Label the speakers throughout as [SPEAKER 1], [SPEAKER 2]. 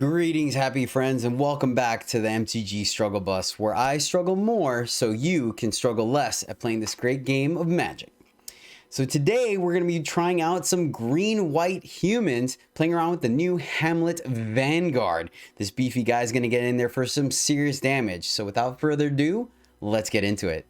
[SPEAKER 1] Greetings, happy friends, and welcome back to the MTG Struggle Bus, where I struggle more so you can struggle less at playing this great game of Magic. So today we're going to be trying out some green-white humans, playing around with the new Hamlet Vanguard. This beefy guy is going to get in there for some serious damage. So without further ado, let's get into it.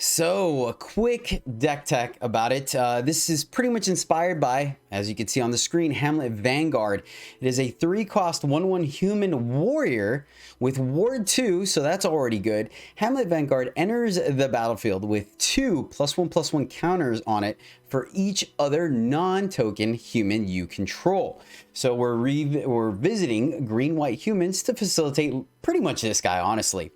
[SPEAKER 1] So, a quick deck tech about it. This is pretty much inspired by, as you can see on the screen, Hamlet Vanguard. It is a 3-cost 1/1 human warrior with Ward 2, so that's already good. Hamlet Vanguard enters the battlefield with 2 +1/+1 counters on it for each other non-token human you control. So we're visiting green-white humans to facilitate pretty much this guy, honestly.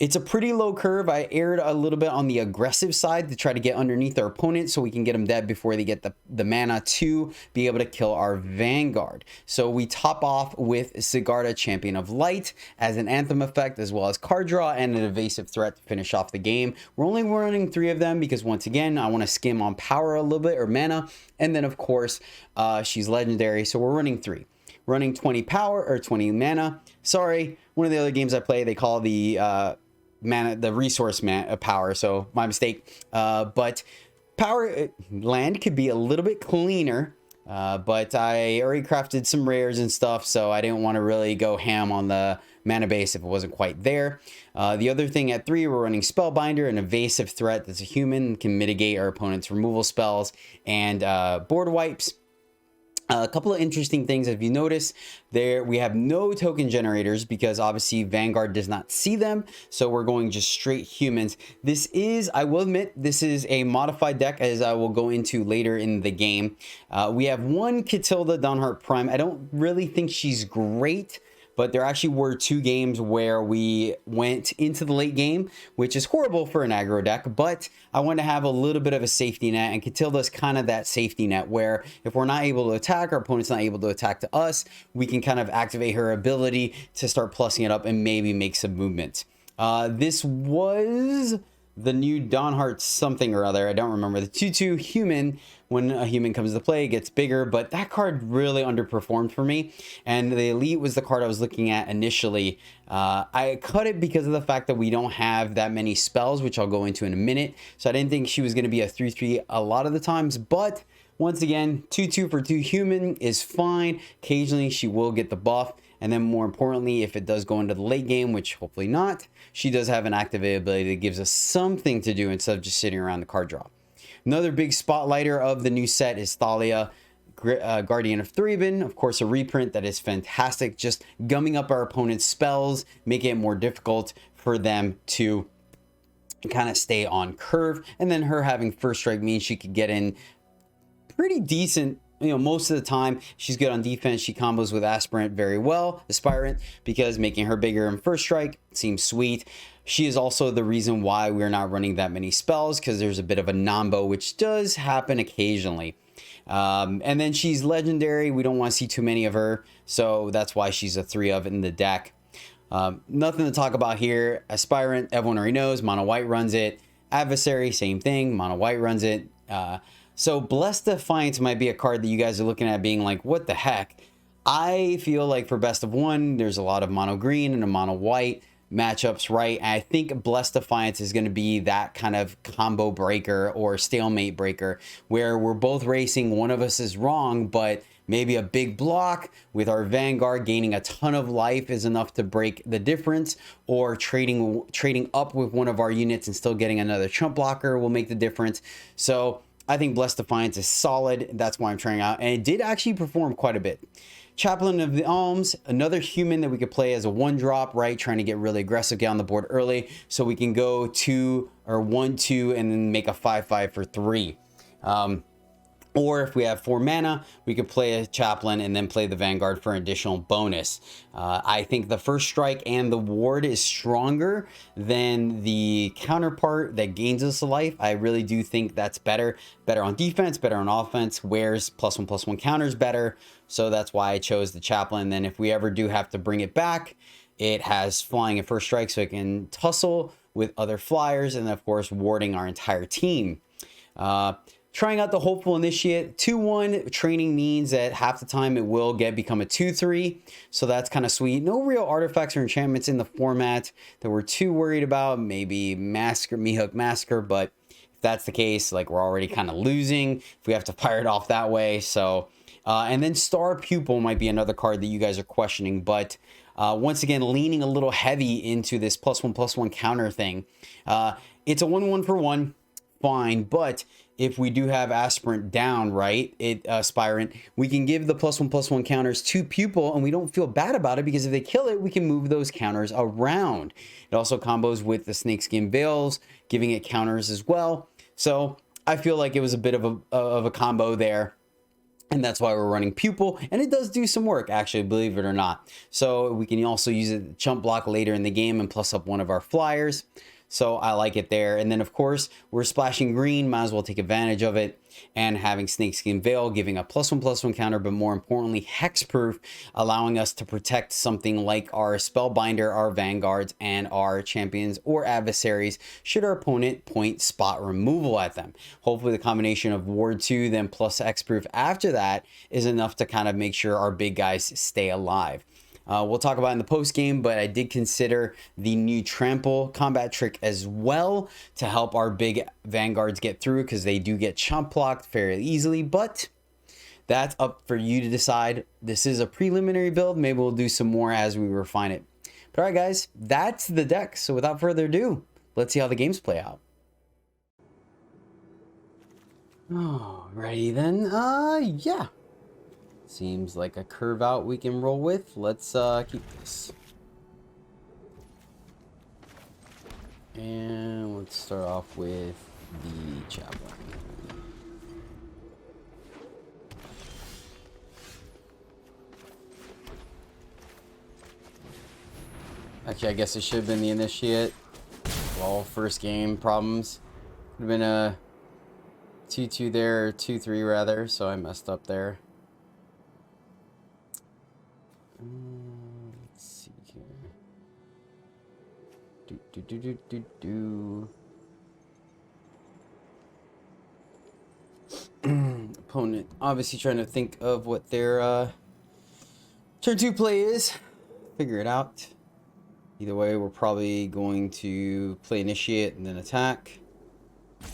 [SPEAKER 1] It's a pretty low curve. I aired a little bit on the aggressive side to try to get underneath our opponent so we can get them dead before they get the mana to be able to kill our Vanguard. So we top off with Sigarda, Champion of Light, as an Anthem effect, as well as card draw and an evasive threat to finish off the game. We're only running 3 of them because, once again, I want to skim on power a little bit, or mana. And then, of course, she's legendary, so we're running 3. Running 20 power, or 20 mana. Sorry, one of the other games I play, they call the mana, the resource power, so my mistake. But power land could be a little bit cleaner, but I already crafted some rares and stuff, so I didn't want to really go ham on the mana base if it wasn't quite there. The other thing at 3, we're running Spellbinder, an evasive threat that's a human, can mitigate our opponent's removal spells and board wipes. A couple of interesting things. If you notice, there we have no token generators because obviously Vanguard does not see them, so we're going just straight humans. This is, I will admit, this is a modified deck, as I will go into later in the game. We have one Catilda Dawnhart Prime. I don't really think she's great, but there actually were 2 games where we went into the late game, which is horrible for an aggro deck, but I want to have a little bit of a safety net, and Catilda's kind of that safety net where if we're not able to attack, our opponent's not able to attack to us, we can kind of activate her ability to start plussing it up and maybe make some movement. This was the new Dawnhart something or other. I don't remember. The 2/2 human, when a human comes to play, it gets bigger, but that card really underperformed for me. And the Elite was the card I was looking at initially. I cut it because of the fact that we don't have that many spells, which I'll go into in a minute. So I didn't think she was going to be a 3/3 a lot of the times, but once again, 2/2 for 2 human is fine. Occasionally she will get the buff. And then more importantly, if it does go into the late game, which hopefully not, she does have an activated ability that gives us something to do instead of just sitting around the card draw. Another big spotlighter of the new set is Thalia, Guardian of Threeben. Of course, a reprint that is fantastic, just gumming up our opponent's spells, making it more difficult for them to kind of stay on curve. And then her having first strike means she could get in pretty decent. Most of the time she's good on defense. She combos with Aspirant very well, Aspirant, because making her bigger in first strike seems sweet. She is also the reason why we're not running that many spells, because there's a bit of a nombo, which does happen occasionally. And then she's legendary. We don't want to see too many of her, so that's why she's a 3 of in the deck. Nothing to talk about here. Aspirant, everyone already knows. Mono white runs it. Adversary, same thing. Mono white runs it. So Blessed Defiance might be a card that you guys are looking at being like, what the heck? I feel like for best of 1, there's a lot of mono green and a mono white matchups, right? And I think Blessed Defiance is going to be that kind of combo breaker or stalemate breaker where we're both racing, one of us is wrong, but maybe a big block with our Vanguard gaining a ton of life is enough to break the difference, or trading up with one of our units and still getting another chump blocker will make the difference. So I think Blessed Defiance is solid. That's why I'm trying out. And it did actually perform quite a bit. Chaplain of the Alms, another human that we could play as a 1-drop, right? Trying to get really aggressive, get on the board early. So we can go 2 or 1/2 and then make a 5/5 for 3. Or if we have 4 mana, we could play a Chaplain and then play the Vanguard for an additional bonus. I think the first strike and the ward is stronger than the counterpart that gains us a life. I really do think that's better. Better on defense, better on offense. Wears +1/+1 counters better. So that's why I chose the Chaplain. Then if we ever do have to bring it back, It has flying and first strike, so it can tussle with other flyers, and of course warding our entire team. Trying out the Hopeful Initiate. 2-1 training means that half the time it will become a 2-3, so that's kind of sweet. No real artifacts or enchantments in the format that we're too worried about. Maybe Mehook Massacre, but if that's the case, like, we're already kind of losing if we have to fire it off that way. So and then Star Pupil might be another card that you guys are questioning, but once again, leaning a little heavy into this +1/+1 counter thing. It's a 1/1 for 1, fine, but if we do have Aspirant down, right, Aspirant, we can give the +1/+1 counters to Pupil, and we don't feel bad about it, because if they kill it, we can move those counters around. It also combos with the Snakeskin Veils, giving it counters as well. So I feel like it was a bit of a combo there. And that's why we're running Pupil, and it does do some work, actually, believe it or not. So we can also use it to chump block later in the game and plus up one of our flyers. So I like it there. And then, of course, we're splashing green, might as well take advantage of it. And having Snakeskin Veil, giving a +1/+1 counter, but more importantly, hexproof, allowing us to protect something like our Spellbinder, our Vanguards, and our champions or adversaries, should our opponent point spot removal at them. Hopefully the combination of Ward 2, then plus hexproof after that is enough to kind of make sure our big guys stay alive. We'll talk about it in the post game, but I did consider the new trample combat trick as well to help our big Vanguards get through, because they do get chump blocked fairly easily, but that's up for you to decide. This is a preliminary build. Maybe we'll do some more as we refine it. But all right, guys, that's the deck. So without further ado, let's see how the games play out. Alrighty then. Yeah. Seems like a curve out we can roll with. Let's keep this. And let's start off with the Chaplain. Actually, I guess it should have been the Initiate. Well, first game problems. Could have been a 2-2 there, or 2-3 rather, so I messed up there. Let's see here. Opponent obviously trying to think of what their turn 2 play is. Figure it out. Either way, we're probably going to play Initiate and then attack.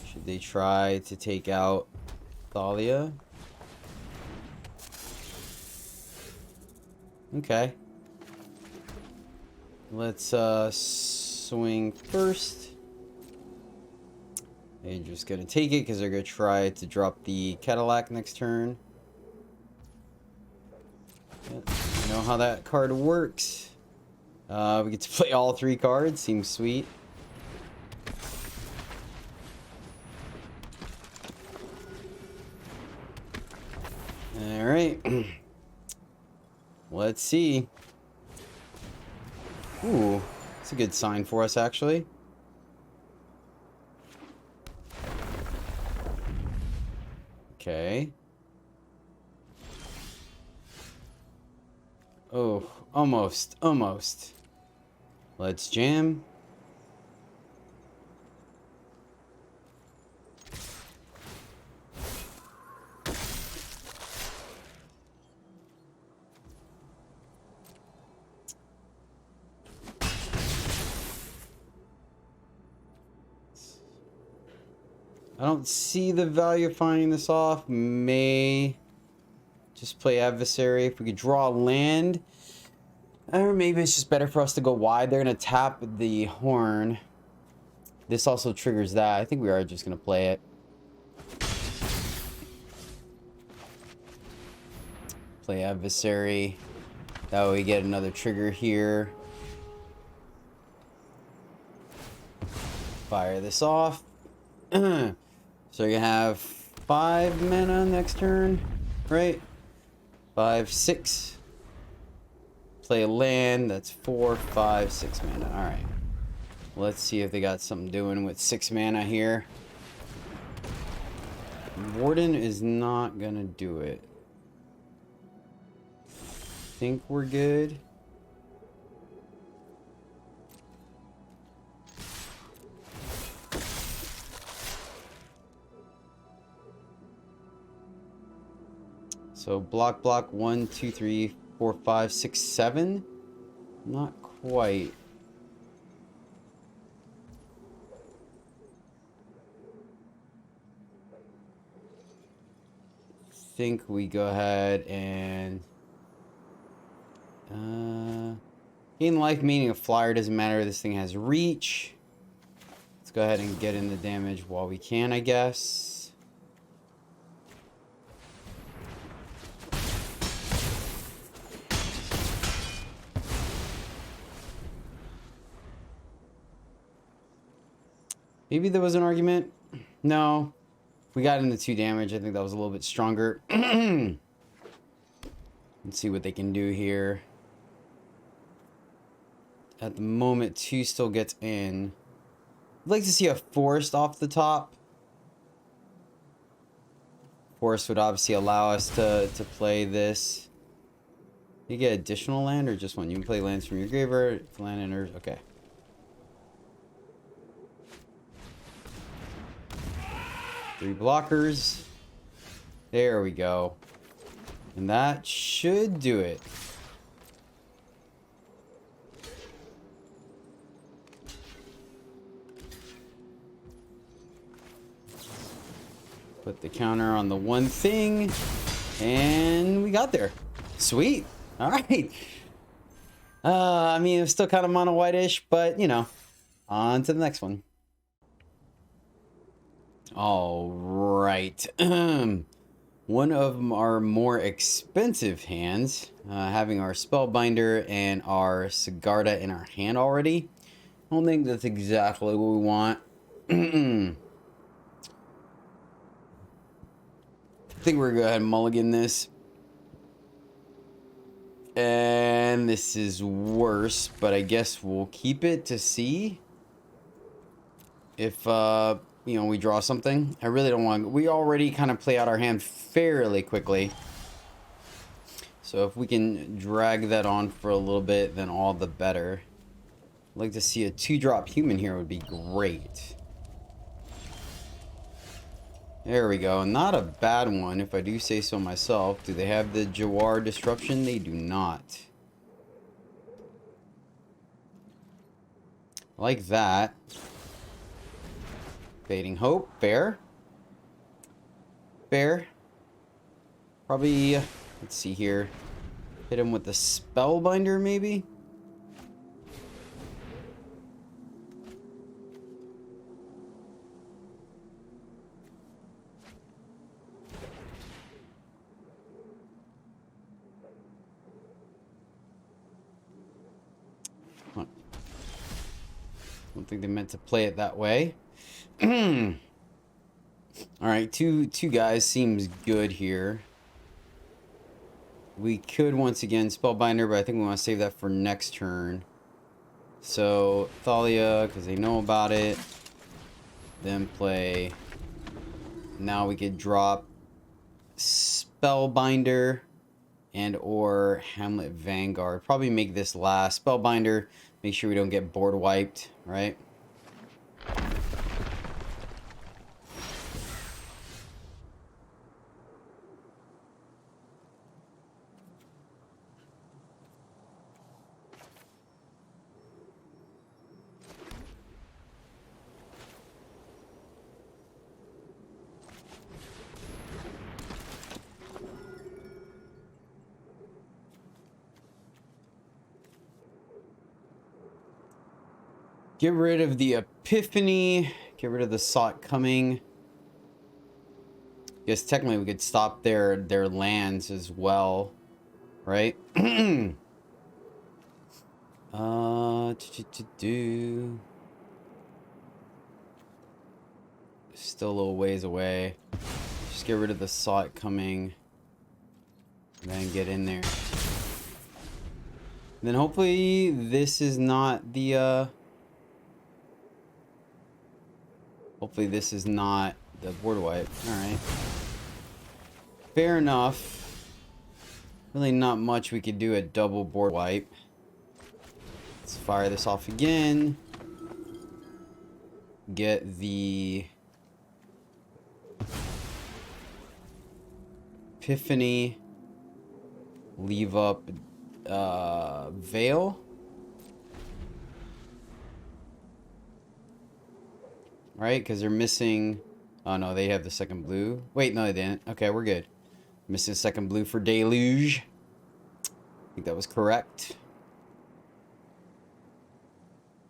[SPEAKER 1] Should they try to take out Thalia? Okay. Let's swing first. They're just gonna take it because they're gonna try to drop the Cadillac next turn. You know how that card works. We get to play all 3 cards. Seems sweet. All right. Let's see. Ooh, it's a good sign for us, actually. Okay. Oh, almost. Let's jam. I don't see the value of finding this off. May just play Adversary. If we could draw land. Or maybe it's just better for us to go wide. They're going to tap the horn. This also triggers that. I think we are just going to play it. Play Adversary. That way we get another trigger here. Fire this off. So you're gonna have 5 mana next turn, right? 5, 6. Play a land, that's 4, 5, 6 mana. Alright. Let's see if they got something doing with 6 mana here. Warden is not gonna do it. Think we're good. So block, 1, 2, 3, 4, 5, 6, 7. Not quite. Think we go ahead and gain life, meaning a flyer doesn't matter. This thing has reach. Let's go ahead and get in the damage while we can, I guess. Maybe there was an argument. No. We got into 2 damage. I think that was a little bit stronger. Let's see what they can do here. At the moment, 2 still gets in. I'd like to see a forest off the top. Forest would obviously allow us to play this. You get additional land or just one? You can play lands from your graveyard. Land enters. Okay. Three blockers. There we go. And that should do it. Put the counter on the one thing. And we got there. Sweet. All right. I mean, it's still kind of mono whitish, but you know, on to the next one. All right. One of our more expensive hands, having our Spellbinder and our Sigarda in our hand already. I don't think that's exactly what we want. I think we're gonna go ahead and mulligan this. And this is worse, but I guess we'll keep it to see if you know, we draw something. I really don't want... We already kind of play out our hand fairly quickly. So if we can drag that on for a little bit, then all the better. I'd like to see a 2-drop human here would be great. There we go. Not a bad one, if I do say so myself. Do they have the Jawar Disruption? They do not. Like that. Fading Hope, fair. Fair. Probably, let's see here. Hit him with the Spellbinder, maybe? I don't think they meant to play it that way. All right, two guys seems good here. We could once again Spellbinder, but I think we want to save that for next turn. So Thalia, because they know about it. Then play. Now we could drop Spellbinder and or Hamlet Vanguard. Probably make this last. Spellbinder. Make sure we don't get board wiped, right? Get rid of the Epiphany. Get rid of the Sought Coming. Guess technically we could stop their lands as well, right? Still a little ways away. Just get rid of the Sought Coming. And then get in there. And then hopefully this is not the hopefully this is not the board wipe. Alright. Fair enough. Really not much we could do at double board wipe. Let's fire this off again. Get the Epiphany. leave up Veil. Right, because they're missing... Oh, no, they have the second blue. Wait, no, they didn't. Okay, we're good. Missing a second blue for Deluge. I think that was correct.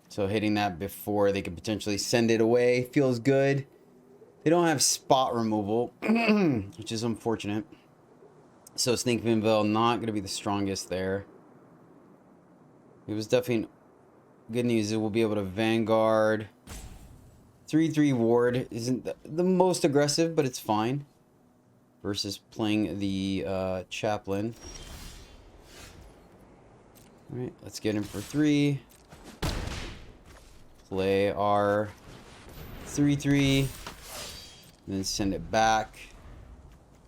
[SPEAKER 1] So hitting that before they could potentially send it away feels good. They don't have spot removal, which is unfortunate. So Snakeman Veil not going to be the strongest there. It was definitely good news that we'll be able to Vanguard. 3/3 ward isn't the most aggressive, but it's fine. Versus playing the Chaplain. Alright, let's get him for 3. Play our 3/3. Then send it back.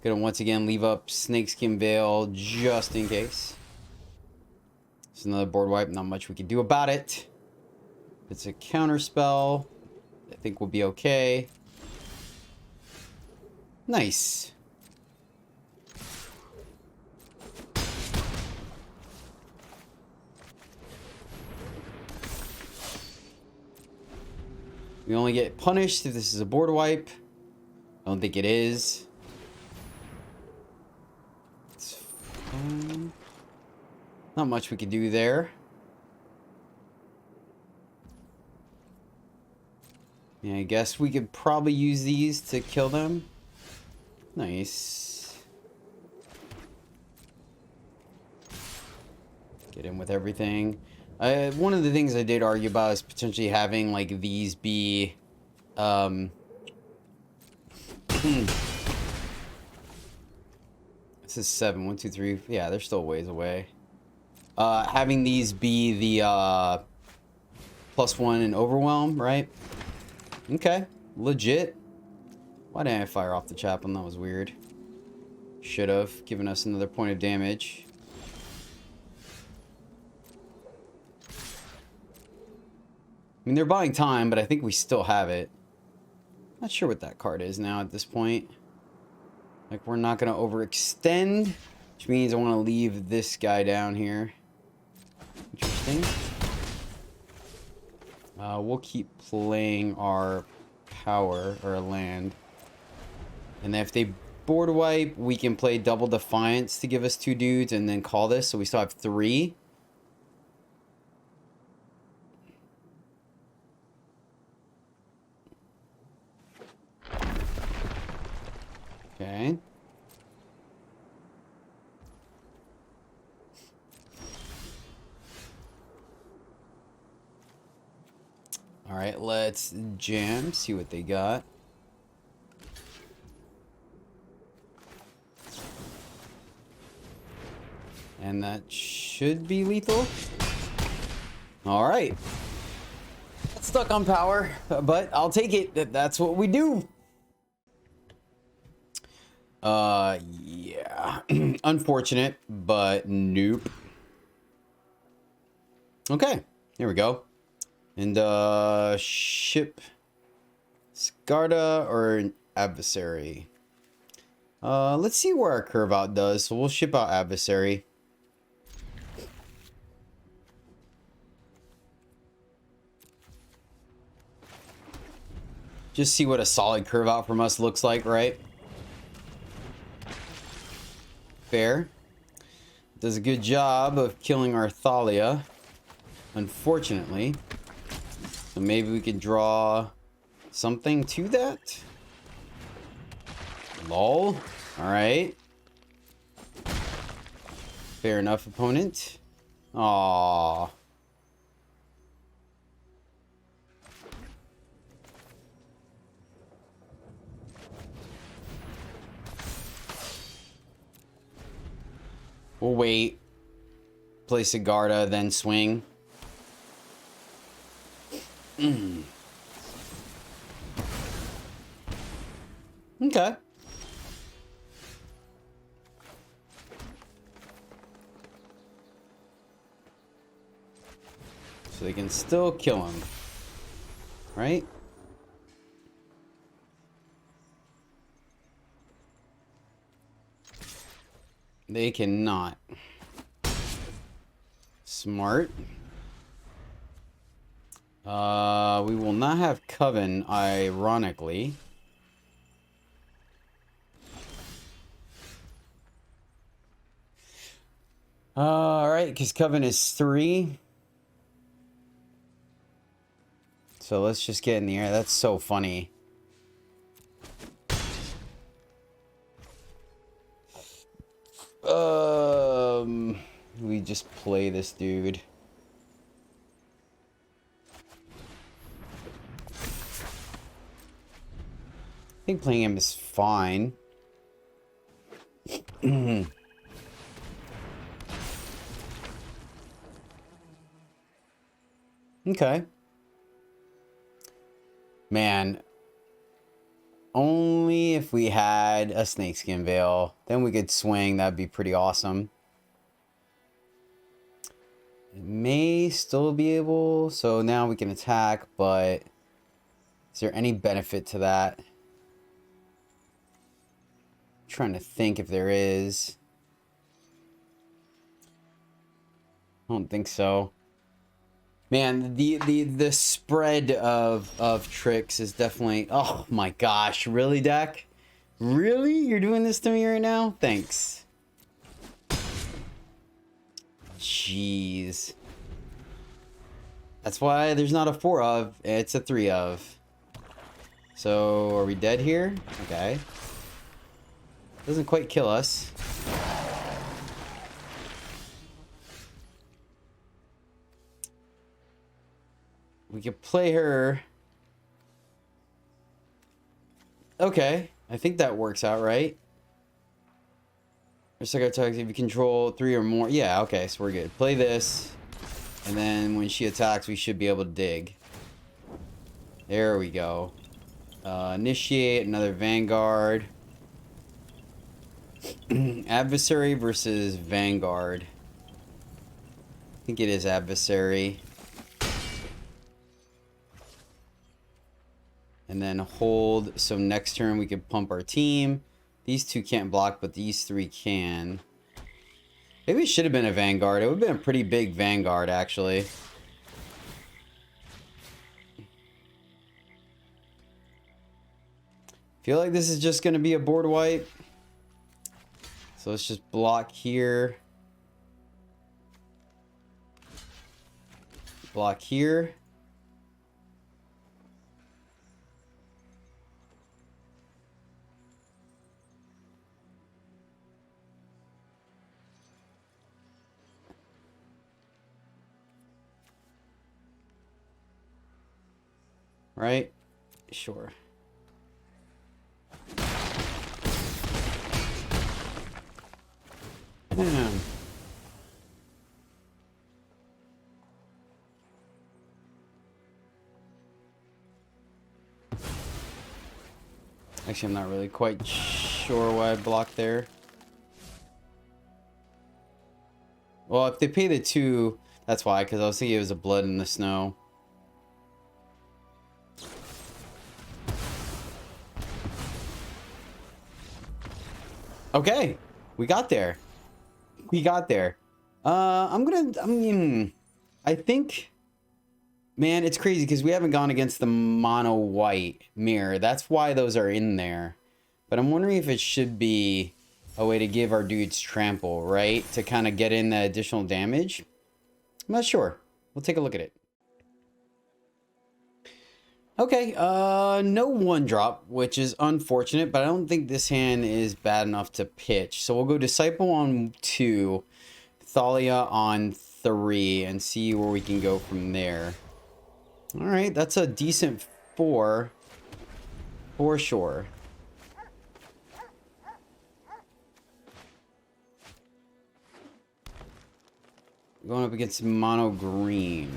[SPEAKER 1] Gonna once again leave up Snakeskin Veil just in case. It's another board wipe, not much we can do about it. It's a counter spell. I think we'll be okay. Nice. We only get punished if this is a board wipe. I don't think it is. It's fine. Not much we can do there. Yeah, I guess we could probably use these to kill them. Nice. Get in with everything. One of the things I did argue about is potentially having like these be this is 7. 1, 2, 3. Yeah, they're still ways away. Having these be the +1 and overwhelm, right? Okay, legit. Why didn't I fire off the Chaplain? That was weird. Should have given us another point of damage. I mean, they're buying time, but I think we still have it. Not sure what that card is now at this point. Like, we're not going to overextend, which means I want to leave this guy down here. Interesting. We'll keep playing our power, or land. And then if they board wipe, we can play double Defiance to give us 2 dudes and then call this, so we still have 3. Okay. All right, let's jam, see what they got. And that should be lethal. All right. Stuck on power, but I'll take it. That's what we do. Yeah. Unfortunate, but nope. Okay, here we go. And, ship Scarda or Adversary. Let's see where our curve out does. So we'll ship out Adversary. Just see what a solid curve out from us looks like, right? Fair. Does a good job of killing our Thalia, unfortunately. So maybe we can draw something to that. Lol. Alright. Fair enough, opponent. Aww. We'll wait. Play Sigarda, then swing. Okay. So they can still kill him. Right? They cannot. Smart. We will not have Coven, ironically. Alright, because Coven is 3. So let's just get in the air. That's so funny. We just play this dude. I think playing him is fine. Okay. Man. Only if we had a snakeskin veil. Then we could swing. That'd be pretty awesome. It may still be able. So now we can attack, but is there any benefit to that? I'm trying to think if there is. I don't think so. Man, the spread of tricks is definitely... Oh my gosh, really, deck? Really? You're doing this to me right now? Thanks. Jeez. That's why there's not a 4 of, it's a 3 of. So, are we dead here? Okay. Doesn't quite kill us. We could play her. Okay, I think that works out, right? Or second attack if you control 3 or more. Yeah, okay, so we're good. Play this, and then when she attacks, we should be able to dig. There we go. Initiate another Vanguard. Adversary versus Vanguard. I think it is adversary. And then hold, so next turn we could pump our team. These 2 can't block, but these 3 can. Maybe it should have been a Vanguard. It would have been a pretty big Vanguard, actually. Feel like this is just going to be a board wipe. So let's just block here. Block here. Right? Sure. Actually, I'm not really quite sure why I blocked there. Well, if they pay the 2, that's why, because I was thinking it was a blood in the snow. Okay, we got there. We got there. I think, man, it's crazy because we haven't gone against the mono white mirror. That's why those are in there. But I'm wondering if it should be a way to give our dudes trample, right? To kind of get in the additional damage. I'm not sure. We'll take a look at it. Okay, no 1-drop, which is unfortunate, but I don't think this hand is bad enough to pitch. So we'll go Disciple on 2, Thalia on 3, and see where we can go from there. All right, that's a decent 4, for sure. Going up against mono green.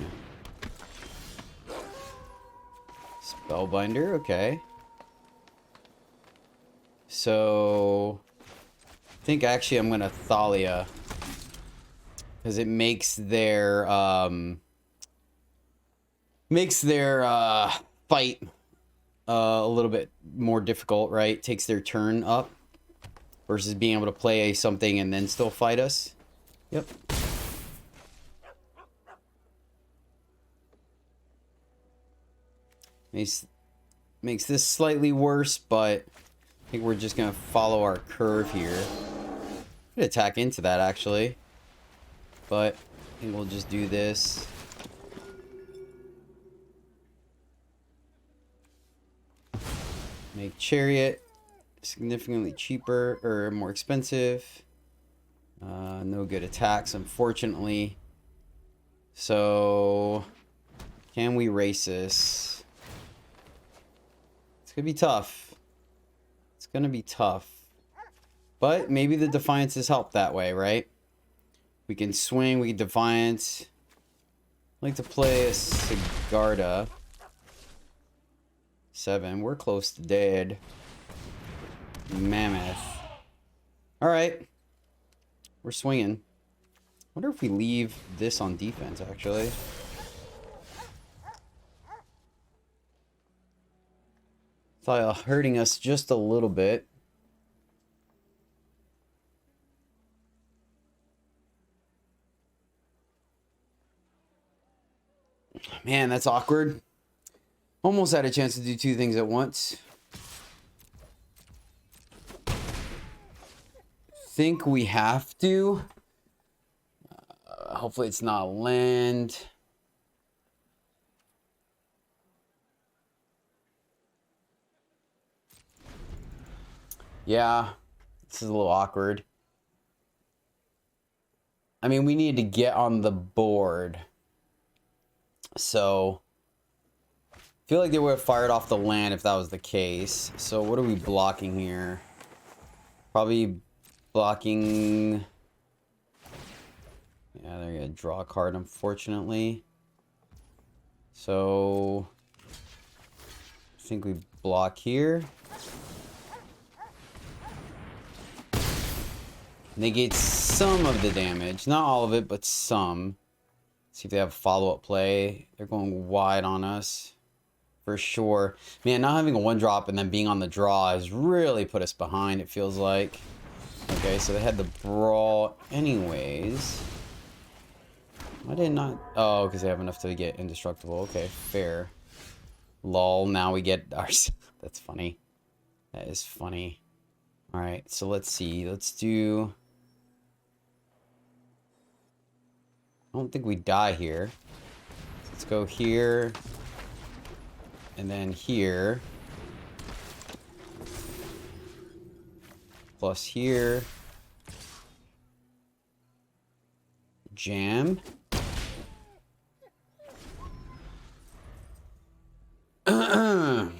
[SPEAKER 1] Spellbinder, okay. So I think actually I'm gonna Thalia, because it makes their fight a little bit more difficult, right? Takes their turn up. versus being able to play something and then still fight us. Yep. Makes this slightly worse, but I think we're just gonna follow our curve here. Could attack into that actually, but I think we'll just do this. Make Chariot significantly cheaper or more expensive. No good attacks, unfortunately. So, can we race this? It's gonna be tough. It's gonna be tough. But maybe the Defiances help that way, right? We can swing, we can Defiance. I like to play a Sigarda. 7. We're close to dead. Mammoth. Alright. We're swinging. Wonder if we leave this on defense, actually. Thought hurting us just a little bit. Man, that's awkward. Almost had a chance to do 2 things at once. Think we have to. Hopefully it's not land. Yeah, this is a little awkward. I mean, we need to get on the board. So, I feel like they would have fired off the land if that was the case. So, what are we blocking here? Probably blocking... Yeah, they're going to draw a card, unfortunately. So, I think we block here. Negate some of the damage. Not all of it, but some. See if they have follow-up play. They're going wide on us. For sure. Man, not having a 1-drop and then being on the draw has really put us behind, it feels like. Okay, so they had the brawl anyways. Why did not... Oh, because they have enough to get indestructible. Okay, fair. Lol, now we get our... That's funny. That is funny. Alright, so let's see. Let's do... I don't think we die here. Let's go here. And then here. Plus here. Jam. The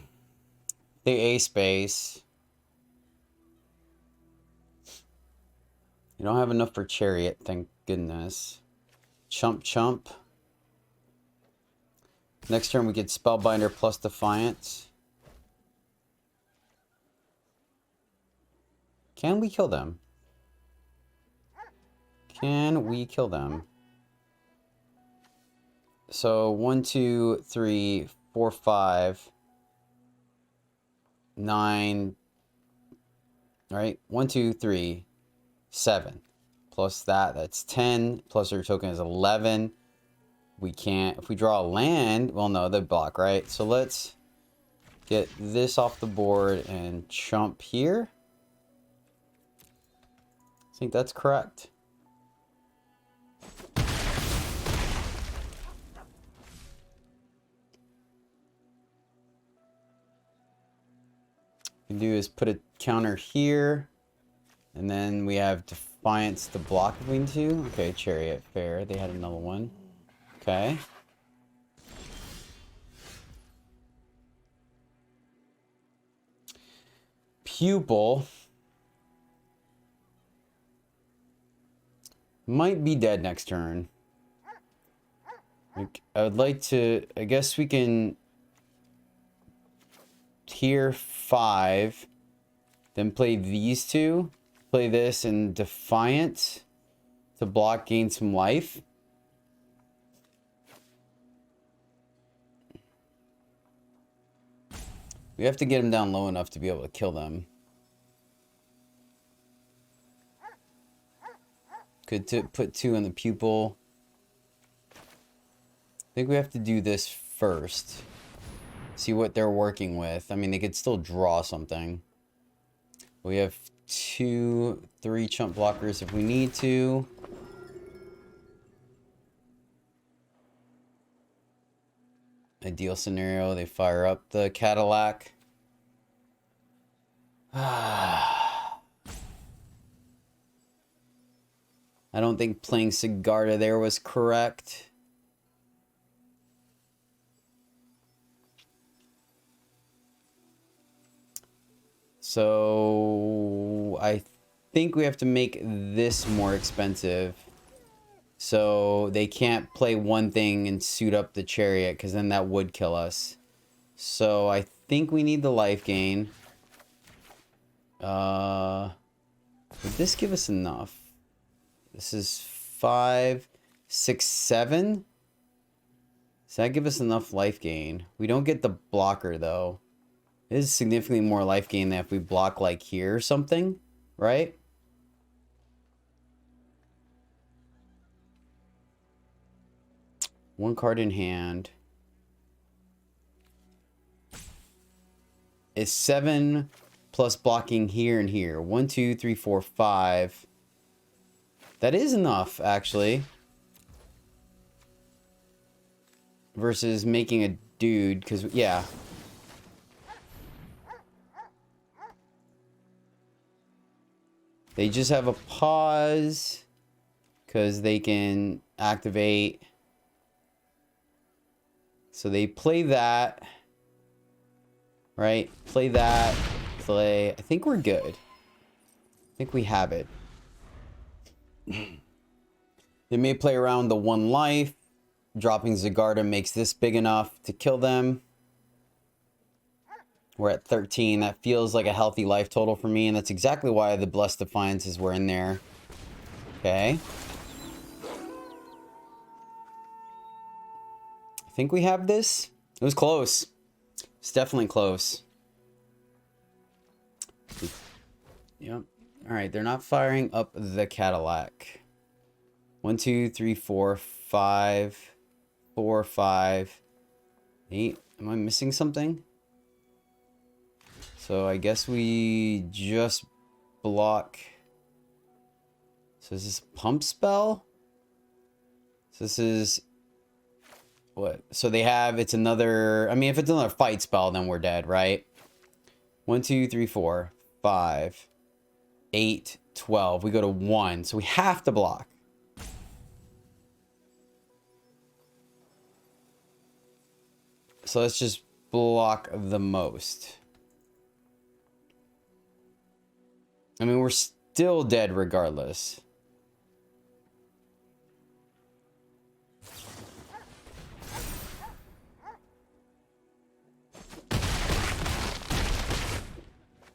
[SPEAKER 1] A space. You don't have enough for Chariot, thank goodness. Chump chump. Next turn we get Spellbinder plus Defiance. Can we kill them? Can we kill them? So 1, 2, 3, 4, 5, 9. Right? 1, 2, 3, 7. Plus that, that's 10. Plus our token is 11. We can't, if we draw a land, well, no, they block, right? So let's get this off the board and chump here. I think that's correct. What we can do is put a counter here, and then we have Defiance to block if we need to. Okay, Chariot, fair. They had another one. Okay. Pupil might be dead next turn. Like, I would like to, I guess we can tier 5, then play these two, play this and Defiant to block, gain some life. We have to get them down low enough to be able to kill them. Could put 2 in the pupil. I think we have to do this first. See what they're working with. I mean, they could still draw something. We have 2, 3 chump blockers if we need to. Ideal scenario, they fire up the Cadillac. I don't think playing Sigarda there was correct. So I think we have to make this more expensive. So they can't play one thing and suit up the chariot, because then that would kill us. So I think we need the life gain. Would this give us enough? This is 5, 6, 7. Does that give us enough life gain? We don't get the blocker though. It is significantly more life gain than if we block like here or something, right? One card in hand. It's 7 plus blocking here and here. 1, 2, 3, 4, 5. That is enough, actually. Versus making a dude, because, yeah. They just have a pause because they can activate. So they play that, right? Play that, play. I think we're good. I think we have it. They may play around the 1 life. Dropping Sigarda makes this big enough to kill them. We're at 13. That feels like a healthy life total for me, and that's exactly why the Blessed Defiances were in there. Okay. I think we have this. It was close. It's definitely close. Yep. All right, they're not firing up the Cadillac. 1, 2, 3, 4, 5. 4, 5, 8. Am I missing something? So I guess we just block. So is this a pump spell? So this is what? So they have, it's another, I mean, if it's another fight spell, then we're dead, right? 1, 2, 3, 4, 5, 8, 12. We go to 1. So we have to block. So let's just block the most. I mean, we're still dead regardless.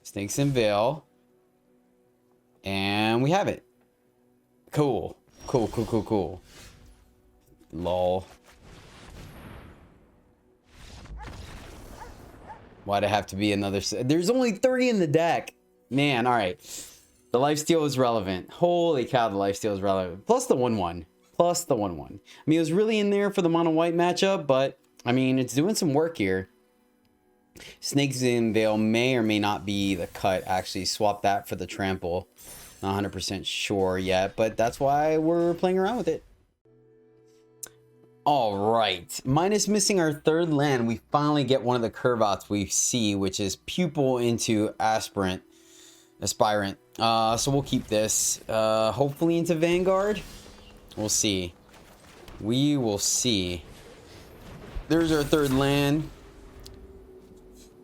[SPEAKER 1] Snakes and Veil. And we have it. Cool. Cool, cool, cool, cool. Lol. Why'd it have to be another... There's only 30 in the deck. Man, alright. The lifesteal is relevant. Holy cow, the lifesteal is relevant. Plus the 1-1. Plus the 1-1. I mean, it was really in there for the mono-white matchup, but, I mean, it's doing some work here. Snakes in Veil may or may not be the cut. Actually, swap that for the trample. Not 100% sure yet, but that's why we're playing around with it. All right, minus missing our 3rd land, we finally get one of the curve outs we see, which is Pupil into Aspirant. So we'll keep this. Hopefully into Vanguard. We'll see. We will see. There's our 3rd land.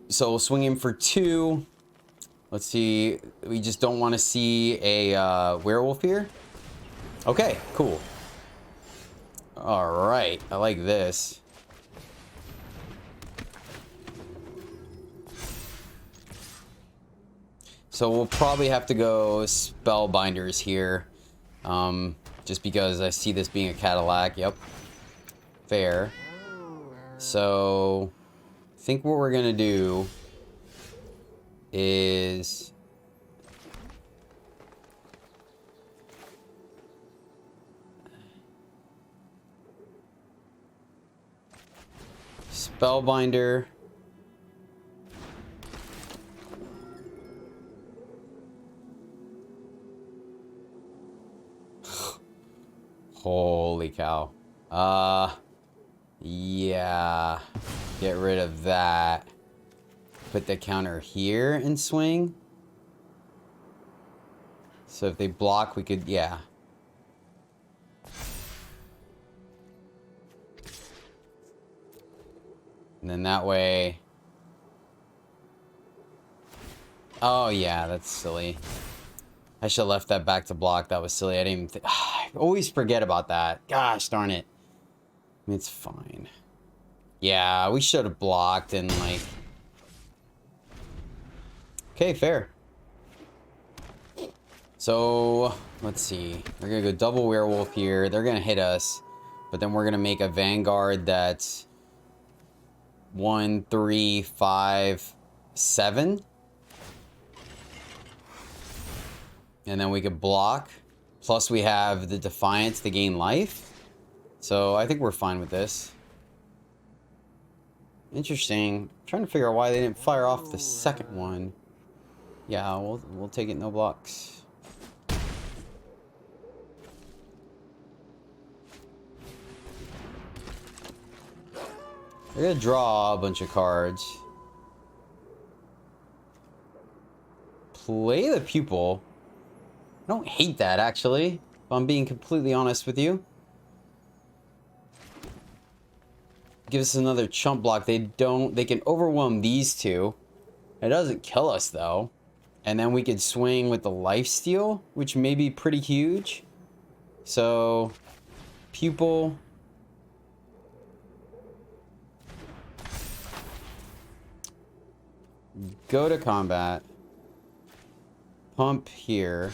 [SPEAKER 1] So we'll swing in for 2. Let's see. We just don't want to see a werewolf here. Okay, cool. All right, I like this. So we'll probably have to go Spellbinders here. Just because I see this being a Cadillac. Yep. Fair. So I think what we're gonna do is Spellbinder. Holy cow. Yeah. Get rid of that. Put the counter here and swing. So if they block, we could, yeah. And then that way... Oh, yeah, that's silly. I should have left that back to block. That was silly. I didn't even I always forget about that. Gosh darn it. It's fine. Yeah, we should have blocked and, like... Okay, fair. So, let's see. We're gonna go double werewolf here. They're gonna hit us. But then we're gonna make a Vanguard that's... 1, 3, 5, 7. And then we could block. Plus we have the Defiance to gain life. So I think we're fine with this. Interesting. I'm trying to figure out why they didn't fire off the second one. Yeah, we'll take it, no blocks. They're gonna draw a bunch of cards. Play the pupil. I don't hate that, actually, if I'm being completely honest with you. Give us another chump block. They can overwhelm these two. It doesn't kill us, though. And then we could swing with the lifesteal, which may be pretty huge. So, pupil. Go to combat. Pump here.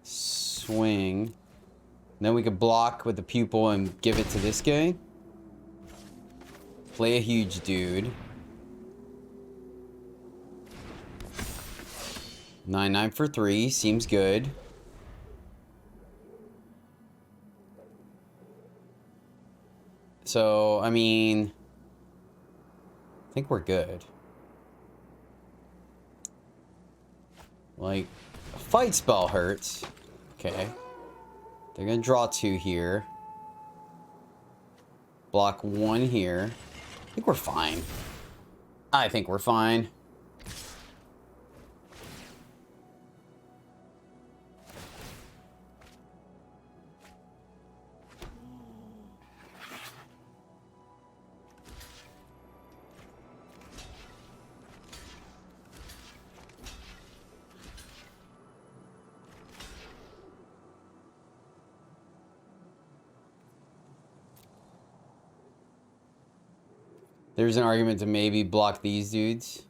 [SPEAKER 1] Swing. Then we could block with the pupil and give it to this guy. Play a huge dude. 9/9 for 3. Seems good. So, I mean... I think we're good. Like, a fight spell hurts. Okay. They're gonna draw 2 here. Block 1 here. I think we're fine. I think we're fine. There's an argument to maybe block these dudes.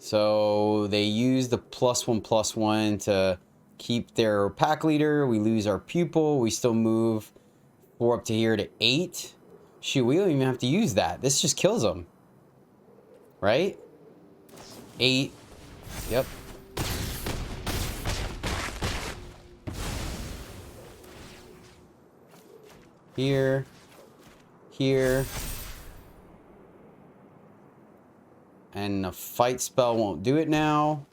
[SPEAKER 1] So they use the +1/+1 to keep their pack leader. We lose our pupil. We still move 4 up to here to 8. Shoot, we don't even have to use that. This just kills them. Right? 8. Yep. Here. Here. And a fight spell won't do it now.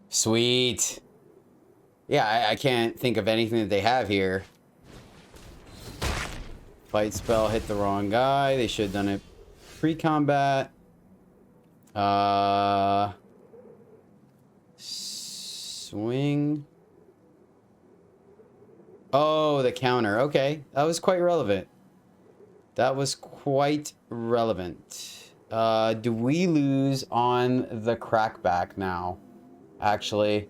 [SPEAKER 1] Sweet. Yeah, I can't think of anything that they have here. Fight spell hit the wrong guy. They should have done it pre-combat. Swing. Oh, the counter. Okay. That was quite relevant. That was quite relevant. Do we lose on the crackback now? Actually.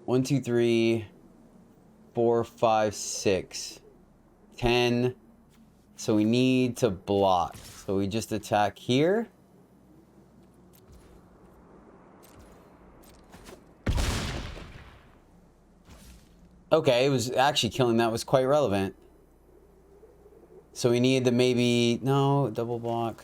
[SPEAKER 1] 1, 2, 3, 4, 5, 6, 10. So we need to block. So we just attack here. Okay, it was actually killing that was quite relevant. So we need to maybe... No, double block.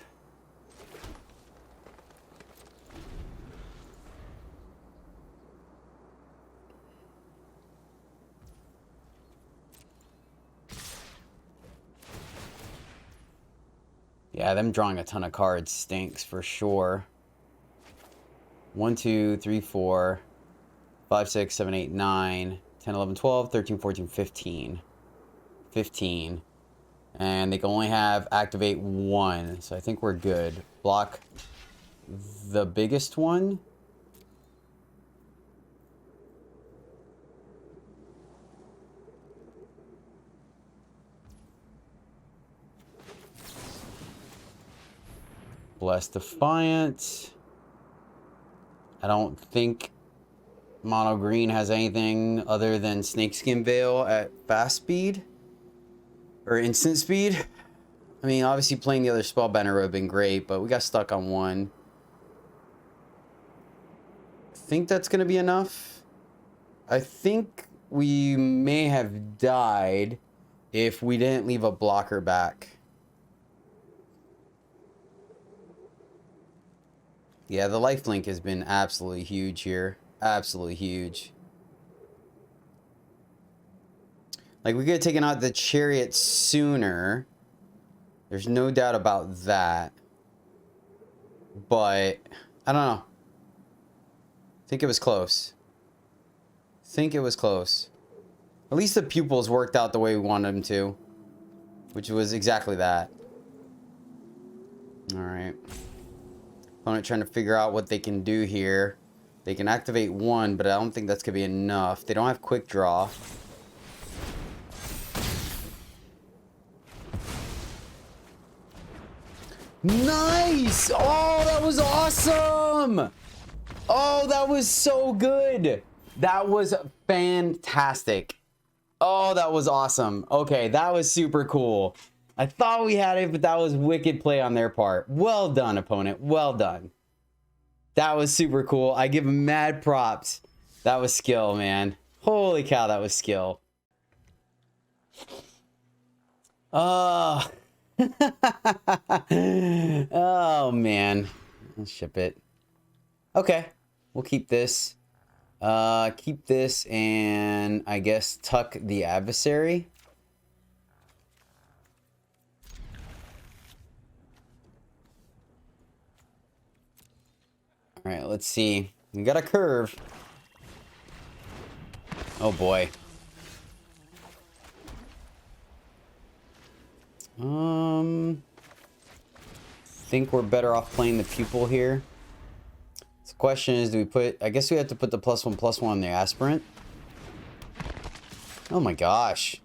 [SPEAKER 1] Yeah, them drawing a ton of cards stinks for sure. 1, 2, 3, 4, 5, 6, 7, 8, 9, 10, 11, 12, 13, 14, 15. 15. And they can only have activate 1. So I think we're good. Block the biggest one. Bless Defiant. I don't think Mono Green has anything other than Snakeskin Veil at fast speed. Or instant speed. I mean, obviously playing the other Spellbender would have been great, but we got stuck on one. I think that's going to be enough. I think we may have died if we didn't leave a blocker back. Yeah, the lifelink has been absolutely huge here. Absolutely huge. Like, we could have taken out the Chariot sooner. There's no doubt about that. But, I don't know. I think it was close. Think it was close. At least the pupils worked out the way we wanted them to. Which was exactly that. Alright. Opponent trying to figure out what they can do here. They can activate 1, but I don't think that's going to be enough. They don't have quick draw. Nice! Oh, that was awesome! Oh, that was so good! That was fantastic. Oh, that was awesome. Okay, that was super cool. I thought we had it, but that was wicked play on their part. Well done, opponent. Well done. That was super cool. I give them mad props. That was skill, man. Holy cow, that was skill. Oh. Oh, man. Let's ship it. Okay. We'll keep this. Keep this and I guess tuck the adversary. All right, let's see. We got a curve. Oh boy. Think we're better off playing the pupil here. The question is, do we put... I guess we have to put the +1/+1 on the aspirant. Oh my gosh.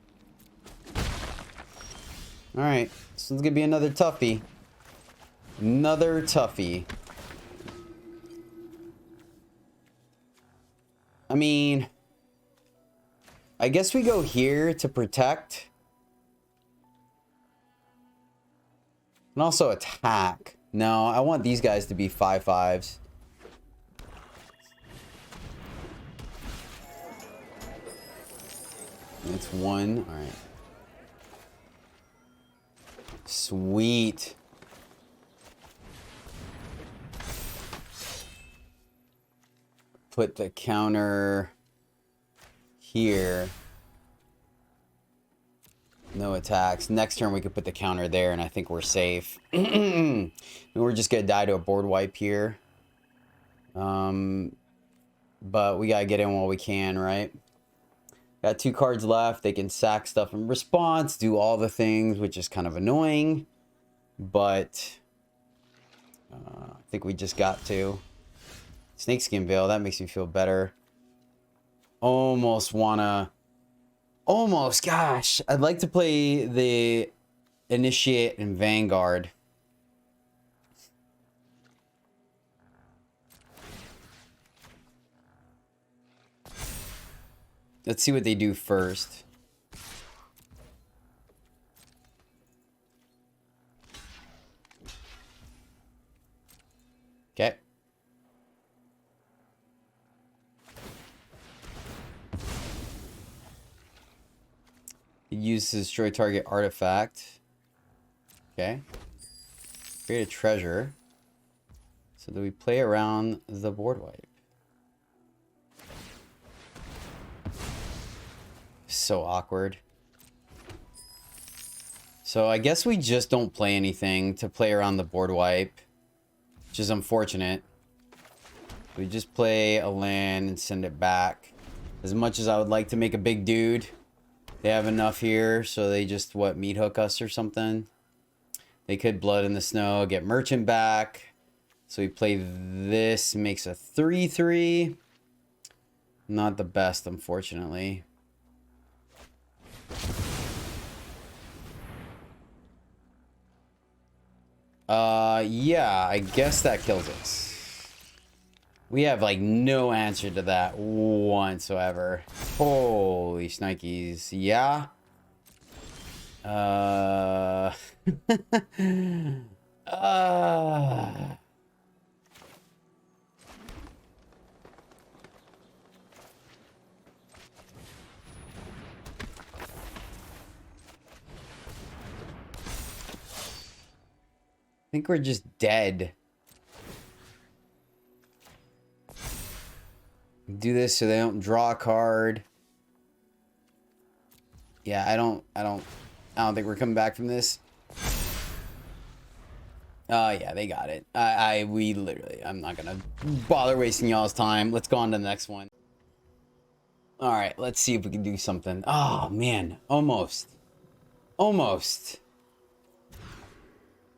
[SPEAKER 1] Alright, this one's gonna be another toughie. Another toughie. I mean... I guess we go here to protect. And also attack. No, I want these guys to be 5/5s. It's 1. All right. Sweet. Put the counter here. No attacks. Next turn we could put the counter there and I think we're safe. And we're just gonna die to a board wipe here. But we gotta get in while we can, right? Got 2 cards left. They can sack stuff in response, do all the things, which is kind of annoying. But I think we just got to. Snakeskin Veil, that makes me feel better. Almost wanna... Almost, gosh. I'd like to play the Initiate and Vanguard. Let's see what they do first. Okay. Use to destroy target artifact. Okay. Create a treasure. So do we play around the board wipe? So awkward. So I guess we just don't play anything to play around the board wipe, which is unfortunate. We just play a land and send it back. As much as I would like to make a big dude, they have enough here, so they just, what, meat hook us or something? They could Blood in the Snow, get Merchant back. So we play this, makes a 3/3. Not the best, unfortunately. Yeah, I guess that kills us. We have, like, no answer to that whatsoever. Holy shnikes. Yeah. I think we're just dead. Do this so they don't draw a card. Yeah, I don't think we're coming back from this. Yeah, they got it. I'm not gonna bother wasting y'all's time. Let's go on to the next one. All right, let's see if we can do something. Oh man, almost.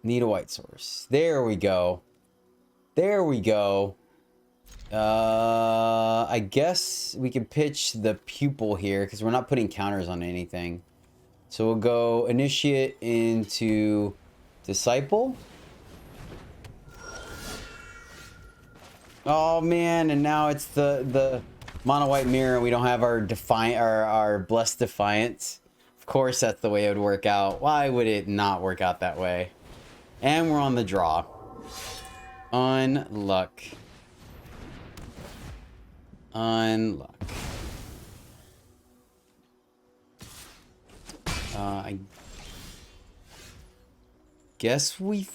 [SPEAKER 1] Need a white source. There we go. I guess we can pitch the pupil here because we're not putting counters on anything. So we'll go initiate into disciple. Oh man, and now it's the mono white mirror. We don't have our our blessed defiance. Of course, that's the way it would work out. Why would it not work out that way? And we're on the draw. Unluck. I guess we...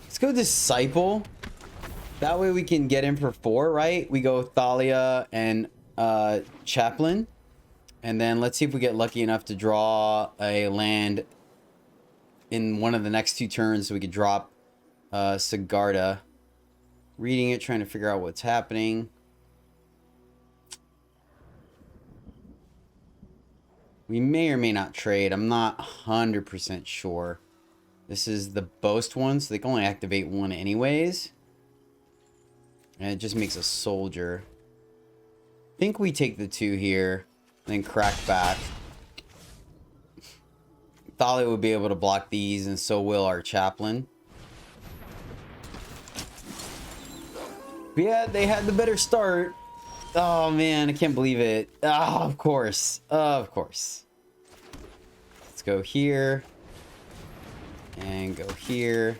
[SPEAKER 1] Let's go Disciple. That way we can get in for 4, right? We go Thalia and Chaplain. And then let's see if we get lucky enough to draw a land in one of the next 2 turns so we could drop Sigarda. Reading it, trying to figure out what's happening. We may or may not trade. I'm not 100% sure. This is the Boast one, so they can only activate 1 anyways. And it just makes a soldier. I think we take the 2 here, and then crack back. Thalia would be able to block these, and so will our Chaplain. But yeah, they had the better start. Oh man, I can't believe it. Oh, of course. Of course. Let's go here. And go here.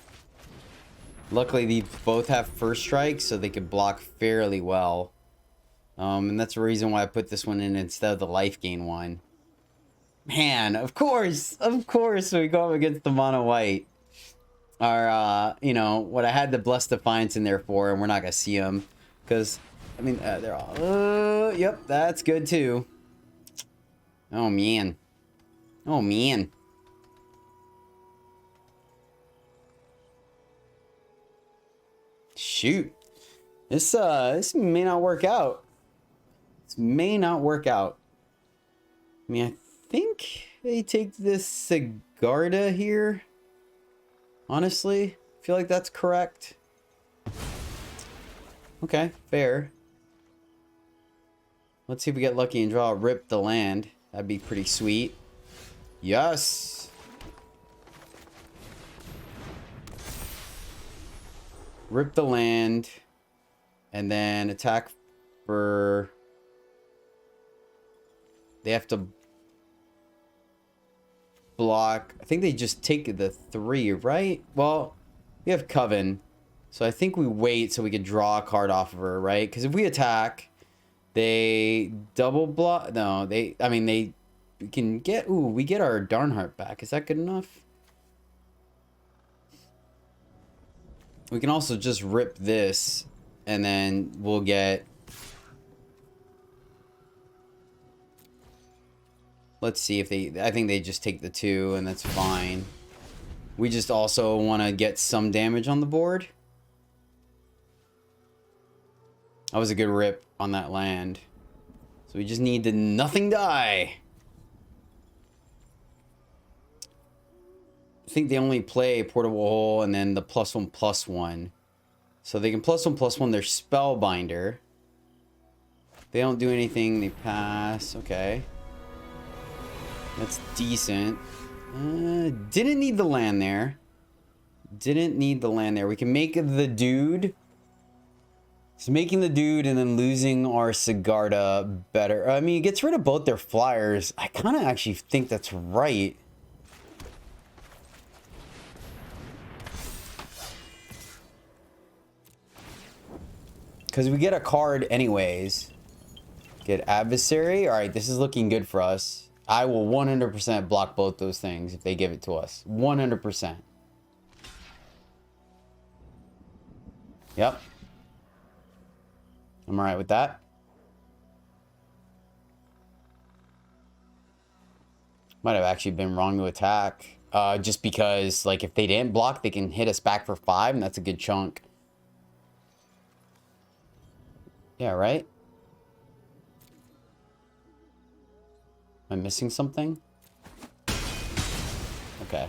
[SPEAKER 1] Luckily, these both have first strike, so they can block fairly well. And that's the reason why I put this one in instead of the life gain one. Man, of course, we go up against the mono white. Our, you know, what I had the Blessed Defiance in there for, and we're not gonna see them, because, I mean, they're all, yep, that's good too. Oh man. Oh man. Shoot. This may not work out. This may not work out. I mean, I think they take this Sigarda here. Honestly, I feel like that's correct. Okay, fair. Let's see if we get lucky and draw Rip the Land. That'd be pretty sweet. Yes! Rip the Land. And then attack for... They have to block. I think they just take the 3, right? Well, we have Coven. So I think we wait so we can draw a card off of her, right? Because if we attack, they double block. No, they, I mean, they can get, ooh, we get our Darnheart back. Is that good enough? We can also just rip this and then we'll get Let's see if they... I think they just take the 2, and that's fine. We just also want to get some damage on the board. That was a good rip on that land. So we just need to nothing die. I think they only play Portable Hole and then the +1/+1. So they can +1/+1 their Spellbinder. They don't do anything, they pass. Okay. That's decent. Didn't need the land there. Didn't need the land there. We can make the dude. It's making the dude and then losing our Sigarda better. I mean, it gets rid of both their flyers. I kind of actually think that's right. Because we get a card anyways. Get Adversary. Alright, this is looking good for us. I will 100% block both those things if they give it to us. 100%. Yep. I'm alright with that. Might have actually been wrong to attack. Just because, like, if they didn't block, they can hit us back for 5, and that's a good chunk. Yeah, right? Am I missing something? Okay.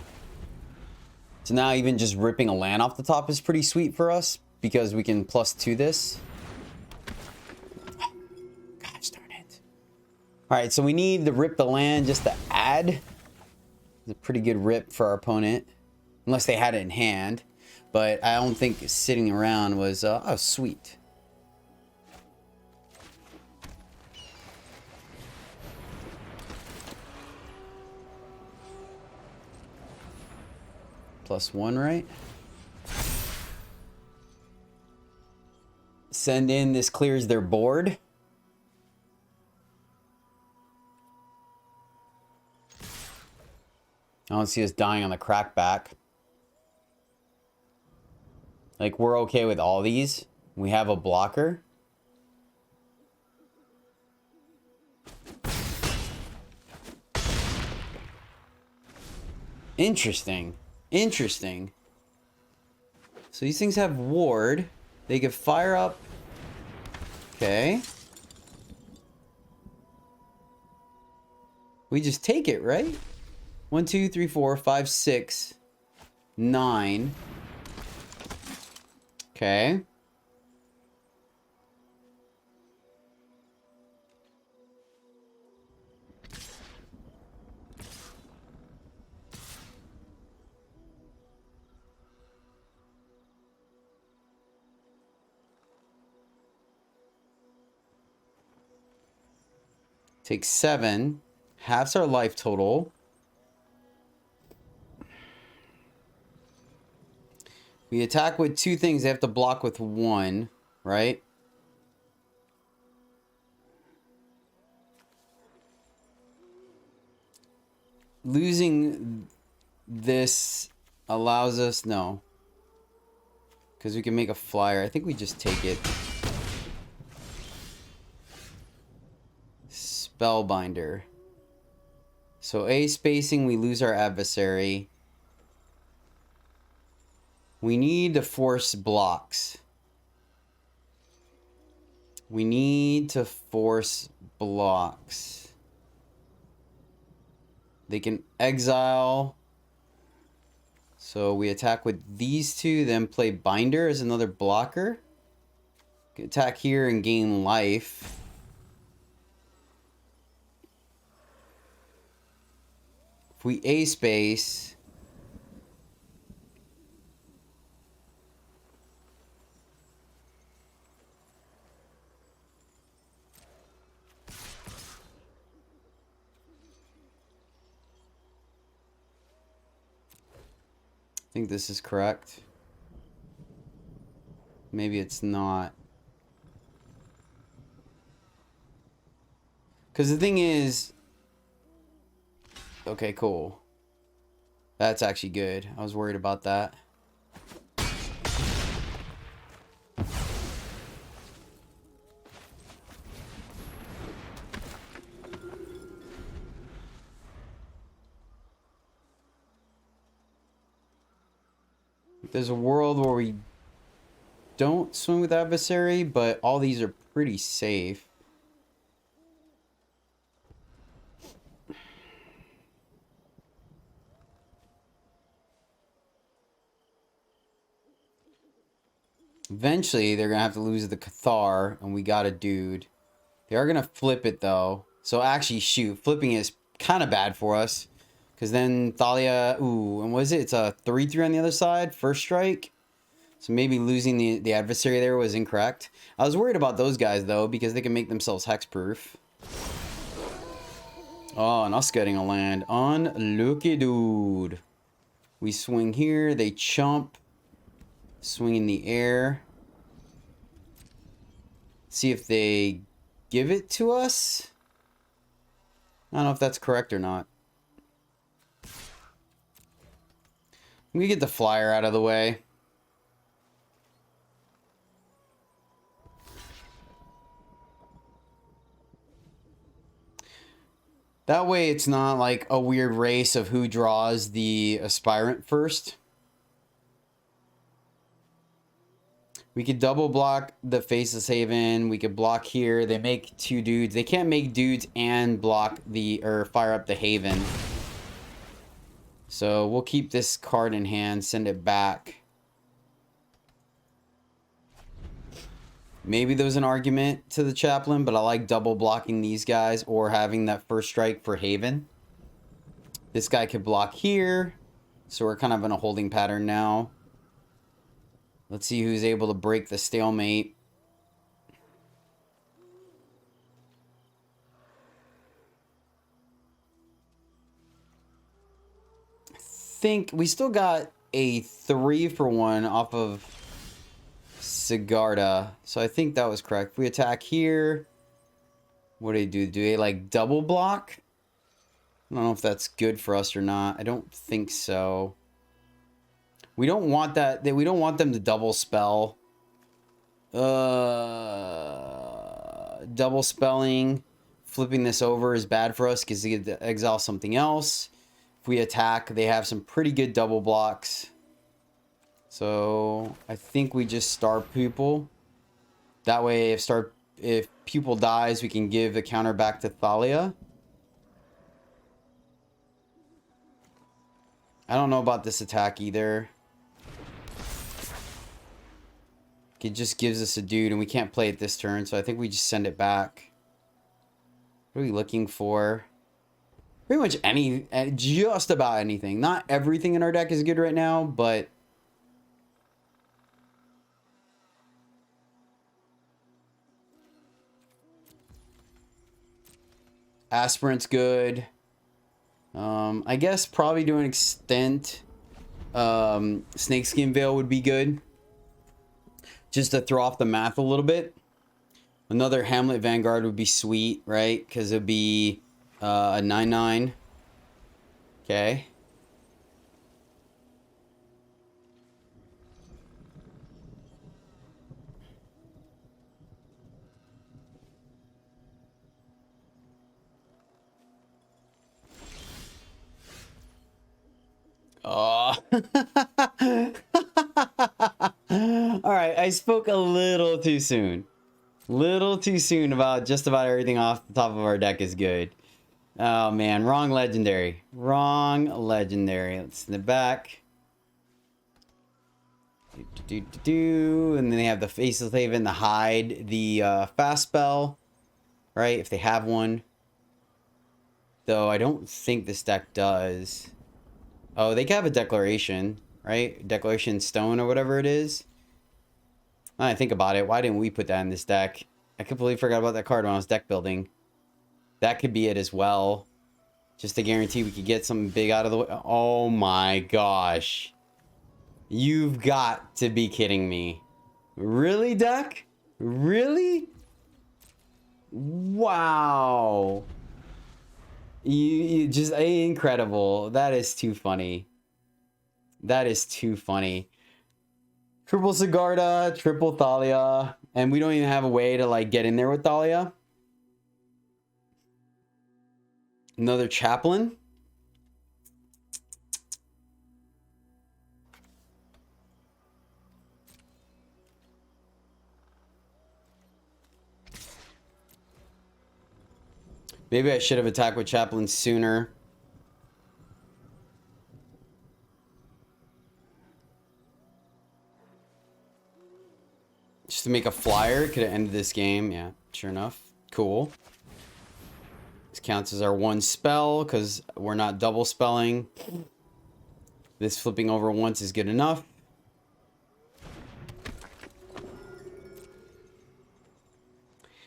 [SPEAKER 1] So now even just ripping a land off the top is pretty sweet for us because we can +2 this. Gosh darn it. Alright, so we need to rip the land just to add. It's a pretty good rip for our opponent. Unless they had it in hand. But I don't think sitting around was... oh, sweet. +1, right? Send in. This clears their board. I don't see us dying on the crackback. Like, we're okay with all these. We have a blocker. Interesting. Interesting. So these things have ward. They can fire up. Okay. We just take it, right? 1, 2, 3, 4, 5, 6, 9. Okay. Take 7. Halves our life total. We attack with 2 things. They have to block with 1, right? Losing this allows us... No. Because we can make a flyer. I think we just take it. Spellbinder. So A spacing, we lose our adversary. We need to force blocks. We need to force blocks. They can exile. So we attack with these 2, then play Binder as another blocker. Attack here and gain life. If we A space, I think this is correct. Maybe it's not. Because the thing is... Okay, cool. That's actually good. I was worried about that. there's a world where we don't swing with adversary, but all these are pretty safe. Eventually, they're going to have to lose the Cathar, and we got a dude. They are going to flip it, though. So, actually, shoot. Flipping is kind of bad for us. Because then Thalia... Ooh, and what is it? It's a 3-3 on the other side. First strike. So, maybe losing the adversary there was incorrect. I was worried about those guys, though, because they can make themselves hexproof. Oh, and us getting a land. Unlucky, dude. We swing here. They chump. Swing in the air. See if they give it to us. I don't know if that's correct or not. We get the flyer out of the way. That way it's not like a weird race of who draws the aspirant first. We could double block the Faceless Haven. We could block here. They make 2 dudes. They can't make dudes and block the, or fire up the Haven. So we'll keep this card in hand, send it back. Maybe there's an argument to the Chaplain, but I like double blocking these guys or having that first strike for Haven. This guy could block here. So we're kind of in a holding pattern now. Let's see who's able to break the stalemate. I think we still got a 3-for-1 off of Sigarda. So I think that was correct. If we attack here, what do they do? Do they like double block? I don't know if that's good for us or not. I don't think so. We don't want that. We don't want them to double spell. Double spelling. Flipping this over is bad for us because they get to exile something else. If we attack, they have some pretty good double blocks. So I think we just Star Pupil. That way, if Pupil dies, we can give the counter back to Thalia. I don't know about this attack either. It just gives us a dude, and we can't play it this turn, so I think we just send it back. What are we looking for? Pretty much just about anything. Not everything in our deck is good right now, but... Aspirant's good. I guess probably to an extent, Snakeskin Veil would be good. Just to throw off the math a little bit. Another Hamlet Vanguard would be sweet, right? Because it'd be a 9/9. Okay. Oh. All right, I spoke a little too soon. Little too soon about just about everything off the top of our deck is good. Oh man, wrong legendary. Wrong legendary. Let's send it back. And then they have the Faceless Haven, the hide, the fast spell, right? If they have one. Though I don't think this deck does. Oh, they can have a declaration, right? Declaration Stone or whatever it is. Now I think about it, why didn't we put that in this deck? I completely forgot about that card when I was deck building. That could be it as well. Just to guarantee we could get something big out of the way. Oh my gosh. You've got to be kidding me. Really, deck? Really? Wow. You just incredible. That is too funny. That is too funny. Triple Sigarda, triple Thalia, and we don't even have a way to like get in there with Thalia. Another Chaplain. Maybe I should have attacked with Chaplain sooner. Just to make a flyer. Could have ended this game. Yeah, sure enough. Cool. This counts as our one spell because we're not double spelling. This flipping over once is good enough.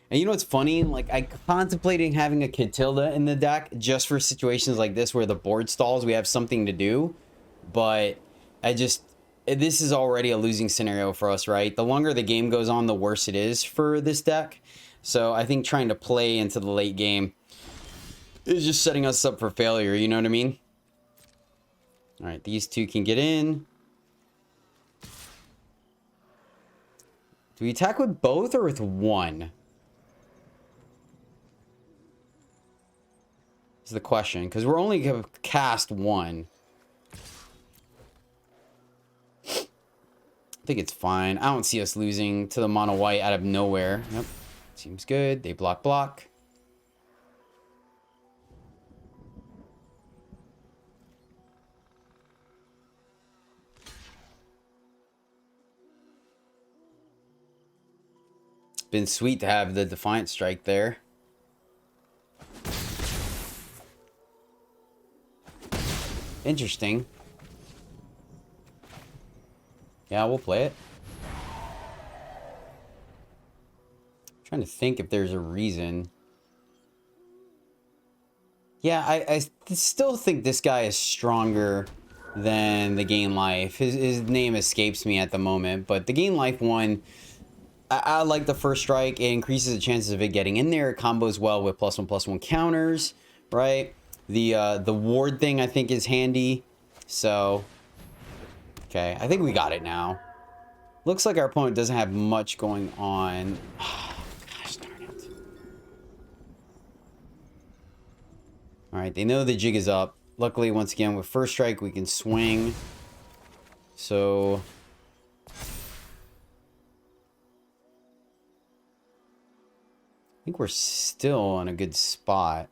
[SPEAKER 1] And you know what's funny? Like, I contemplating having a Catilda in the deck just for situations like this where the board stalls, we have something to do. But this is already a losing scenario for us, right? The longer the game goes on, the worse it is for this deck. So I think trying to play into the late game is just setting us up for failure, you know what I mean? All right, these two can get in. Do we attack with both or with one? Is the question, because we're only going to cast one. I think it's fine. I don't see us losing to the mono white out of nowhere. Yep, seems good. They block. Been sweet to have the Defiant Strike there. Interesting. Yeah, we'll play it. I'm trying to think if there's a reason. Yeah, I still think this guy is stronger than the Gain Life. His name escapes me at the moment, but the Gain Life one, I like the first strike. It increases the chances of it getting in there. It combos well with +1/+1 counters, right? The ward thing I think is handy. So, okay, I think we got it now. Looks like our opponent doesn't have much going on. Gosh darn it. All right, they know the jig is up. Luckily, once again, with first strike, we can swing. So, I think we're still in a good spot.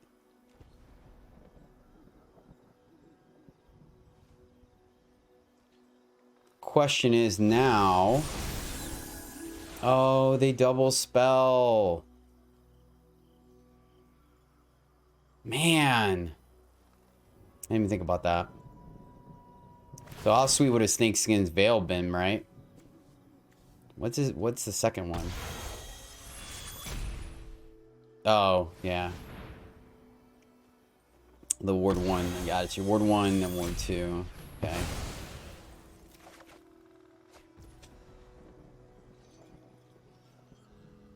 [SPEAKER 1] Question is now, oh, they double spell. Man, I didn't even think about that. So how sweet would a Snakeskin's Veil been, right? What's the second one? Oh, yeah. The ward 1, I got it. Your ward 1 and ward 2. Okay.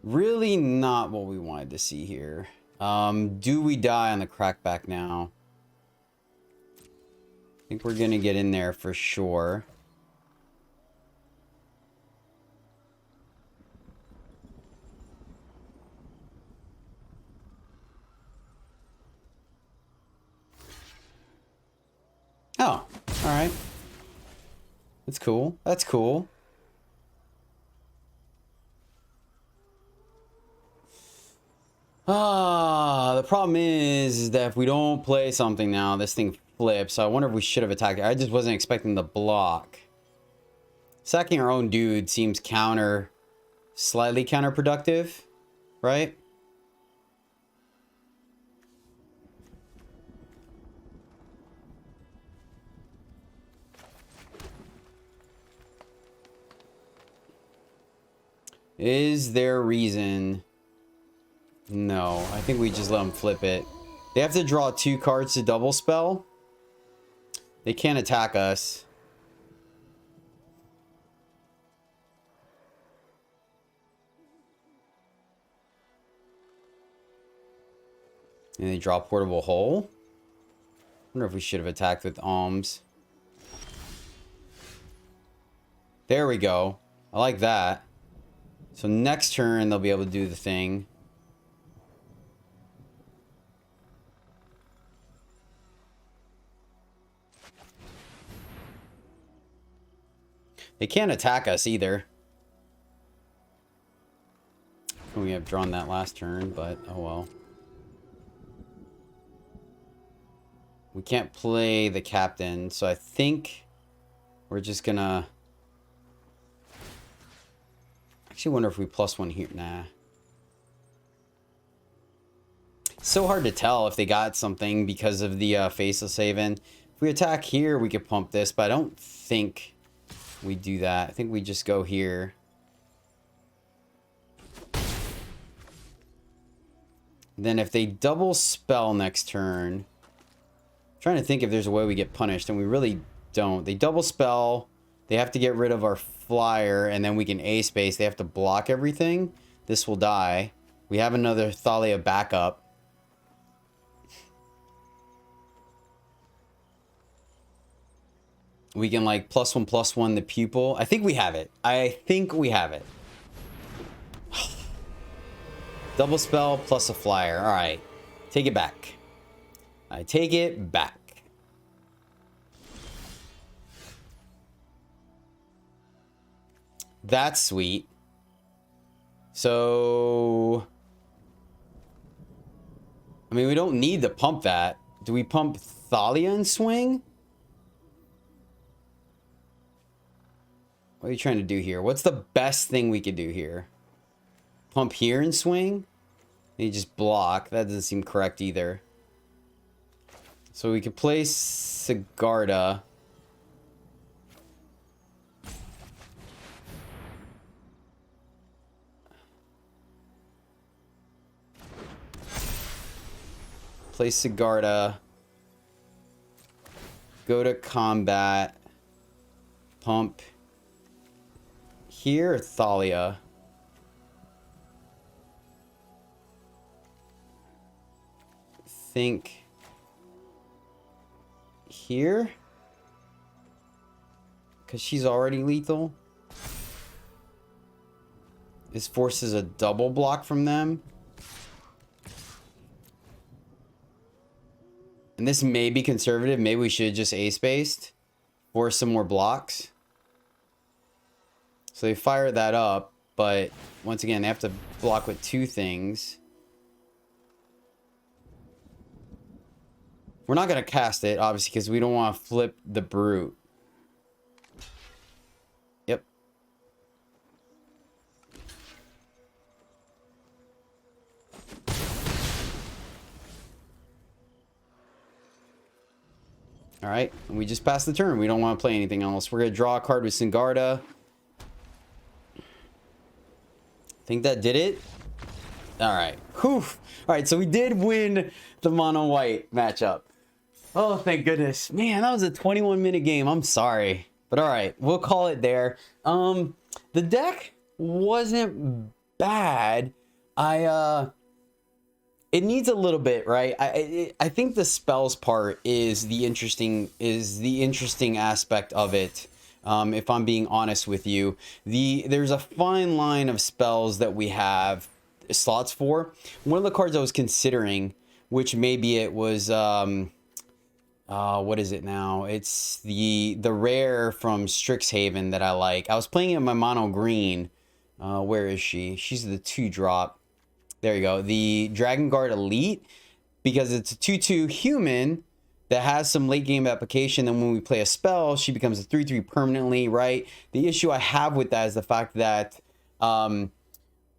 [SPEAKER 1] Really not what we wanted to see here. Do we die on the crackback now? I think we're gonna get in there for sure. Oh, all right. That's cool. That's cool. The problem is that if we don't play something now, this thing flips. So I wonder if we should have attacked it. I just wasn't expecting the block. Sacking our own dude seems slightly counterproductive, right? Is there a reason? No, I think we just let them flip it. They have to draw 2 cards to double spell. They can't attack us. And they draw Portable Hole. I wonder if we should have attacked with Alms. There we go. I like that. So next turn, they'll be able to do the thing. They can't attack us either. We have drawn that last turn, but oh well. We can't play the captain, so I think we're just gonna... Actually wonder if we +1 here. Nah. So hard to tell if they got something because of the Faceless Haven. If we attack here, we could pump this, but I don't think we do that. I think we just go here. Then if they double spell next turn... I'm trying to think if there's a way we get punished, and we really don't. They double spell. They have to get rid of our flyer, and then we can A-space. They have to block everything. This will die. We have another Thalia backup. We can like +1/+1 the pupil. I think we have it. I think we have it. Double spell plus a flyer. All right. Take it back. I take it back. That's sweet. So... I mean, we don't need to pump that. Do we pump Thalia and swing? What are you trying to do here? What's the best thing we could do here? Pump here and swing? And you just block. That doesn't seem correct either. So we could play Sigarda. Play Sigarda. Go to combat. Pump. Here or Thalia? Think here? Because she's already lethal. This forces a double block from them. And this may be conservative. Maybe we should just A-spaced. Force some more blocks. So they fire that up, but once again, they have to block with two things. We're not going to cast it, obviously, because we don't want to flip the Brute. Yep. Alright, and we just passed the turn. We don't want to play anything else. We're going to draw a card with Sigarda. Think that did it? Alright. Whew. Alright, so we did win the mono white matchup. Oh, thank goodness. Man, that was a 21-minute game. I'm sorry. But alright, we'll call it there. The deck wasn't bad. It needs a little bit, right? I think the spells part is the interesting aspect of it. If I'm being honest with you, there's a fine line of spells that we have slots for. One of the cards I was considering, which maybe it was what is it now? It's the rare from Strixhaven that I like. I was playing it in my mono green. Where is she? She's the 2-drop. There you go. The Dragon Guard Elite, because it's a 2/2 human that has some late game application. Then when we play a spell, she becomes a 3/3 permanently, right? The issue I have with that is the fact that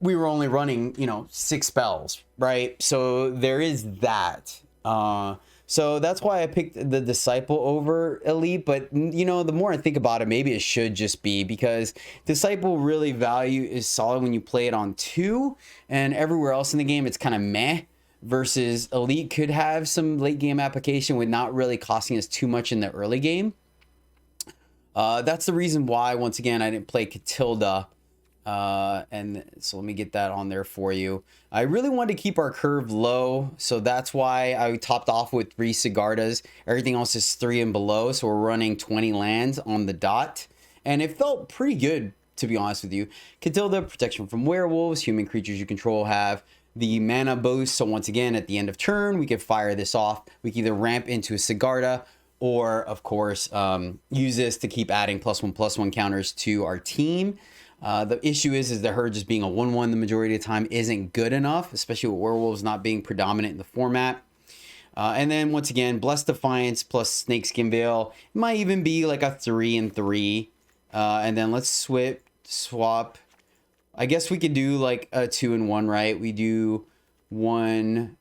[SPEAKER 1] we were only running, 6 spells, right? So there is that. So that's why I picked the Disciple over Elite. But, the more I think about it, maybe it should just be, because Disciple really is solid when you play it on 2, and everywhere else in the game it's kind of meh. Versus Elite could have some late game application with not really costing us too much in the early game. That's the reason why, once again, I didn't play Catilda. And so let me get that on there for you. I really wanted to keep our curve low, so that's why I topped off with 3 Sigardas. Everything else is 3 and below, so we're running 20 lands on the dot. And it felt pretty good, to be honest with you. Catilda, protection from werewolves, human creatures you control have the mana boost. So once again, at the end of turn, we can fire this off. We can either ramp into a Sigarda, or of course, use this to keep adding +1/+1 counters to our team. The issue is that her just being a 1/1 the majority of the time isn't good enough, especially with werewolves not being predominant in the format. And then once again, Blessed Defiance plus Snakeskin Veil. It might even be like a 3-3. And then let's swap. I guess we could do like a 2-1, right? We do 1.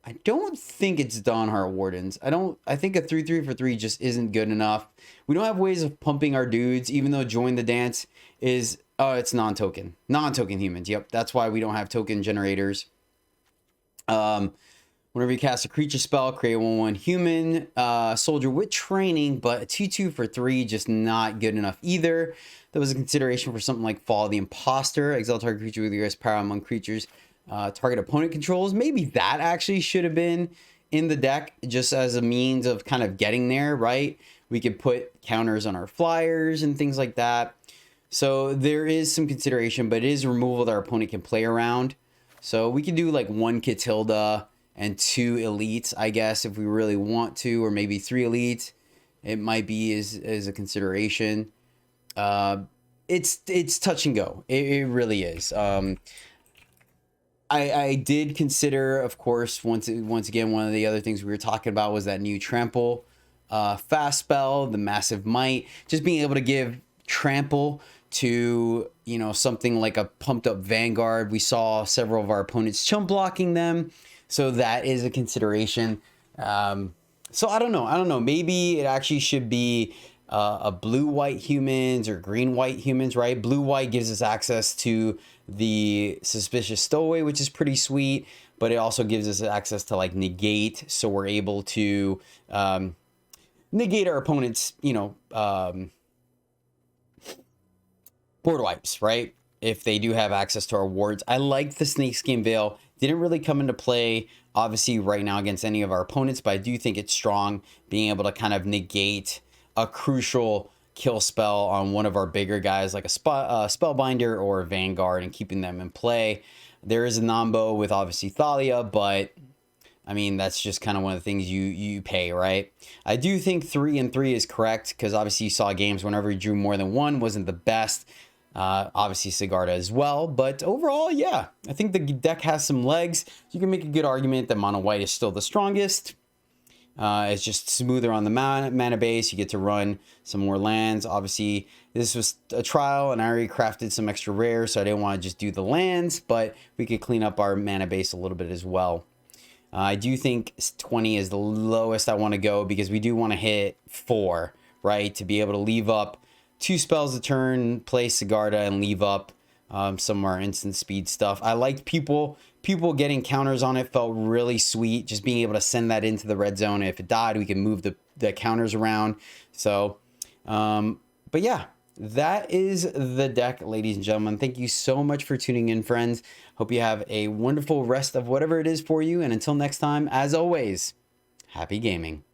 [SPEAKER 1] I don't think it's Dawnheart Wardens. I think a 3-3 for 3 just isn't good enough. We don't have ways of pumping our dudes, even though Join the Dance is, it's non-token. Non-token humans. Yep, that's why we don't have token generators. Whenever you cast a creature spell, create a 1/1 human soldier with training, but a 2/2 for 3 just not good enough either. That was a consideration for something like Fall of the Imposter. Exile target creature with your greatest power among creatures target opponent controls. Maybe that actually should have been in the deck just as a means of kind of getting there, right? We could put counters on our flyers and things like that. So there is some consideration, but it is removal that our opponent can play around. So we could do like 1 Catilda and 2 elites, I guess, if we really want to, or maybe 3 elites. It might be as a consideration. It's touch and go. It really is. I did consider, of course, once again, one of the other things we were talking about was that new trample fast spell, the Massive Might. Just being able to give trample to, you know, something like a pumped up Vanguard. We saw several of our opponents chump blocking them, so that is a consideration. So I don't know. Maybe it actually should be a blue-white humans or green-white humans, right? Blue-white gives us access to the Suspicious Stowaway, which is pretty sweet, but it also gives us access to like negate, so we're able to negate our opponent's, you know, board wipes, right? If they do have access to our wards. I like the Snakeskin Veil. Didn't really come into play, obviously, right now against any of our opponents, but I do think it's strong, being able to kind of negate a crucial kill spell on one of our bigger guys, like a Spellbinder or a Vanguard, and keeping them in play. There is a Nambo with, obviously, Thalia, but I mean, that's just kind of one of the things you pay, right? I do think 3-3 is correct, because obviously you saw games whenever you drew more than 1 wasn't the best. Obviously Sigarda as well, but overall, yeah, I think the deck has some legs. You can make a good argument that mono white is still the strongest. It's just smoother on the mana base. You get to run some more lands. Obviously, this was a trial, and I already crafted some extra rares, so I didn't want to just do the lands, but we could clean up our mana base a little bit as well. I do think 20 is the lowest I want to go, because we do want to hit 4, right? To be able to leave up 2 spells a turn, play Sigarda, and leave up some of our instant speed stuff. I liked people getting counters on it, felt really sweet. Just being able to send that into the red zone. If it died, we can move the counters around. So, but yeah, that is the deck, ladies and gentlemen. Thank you so much for tuning in, friends. Hope you have a wonderful rest of whatever it is for you. And until next time, as always, happy gaming.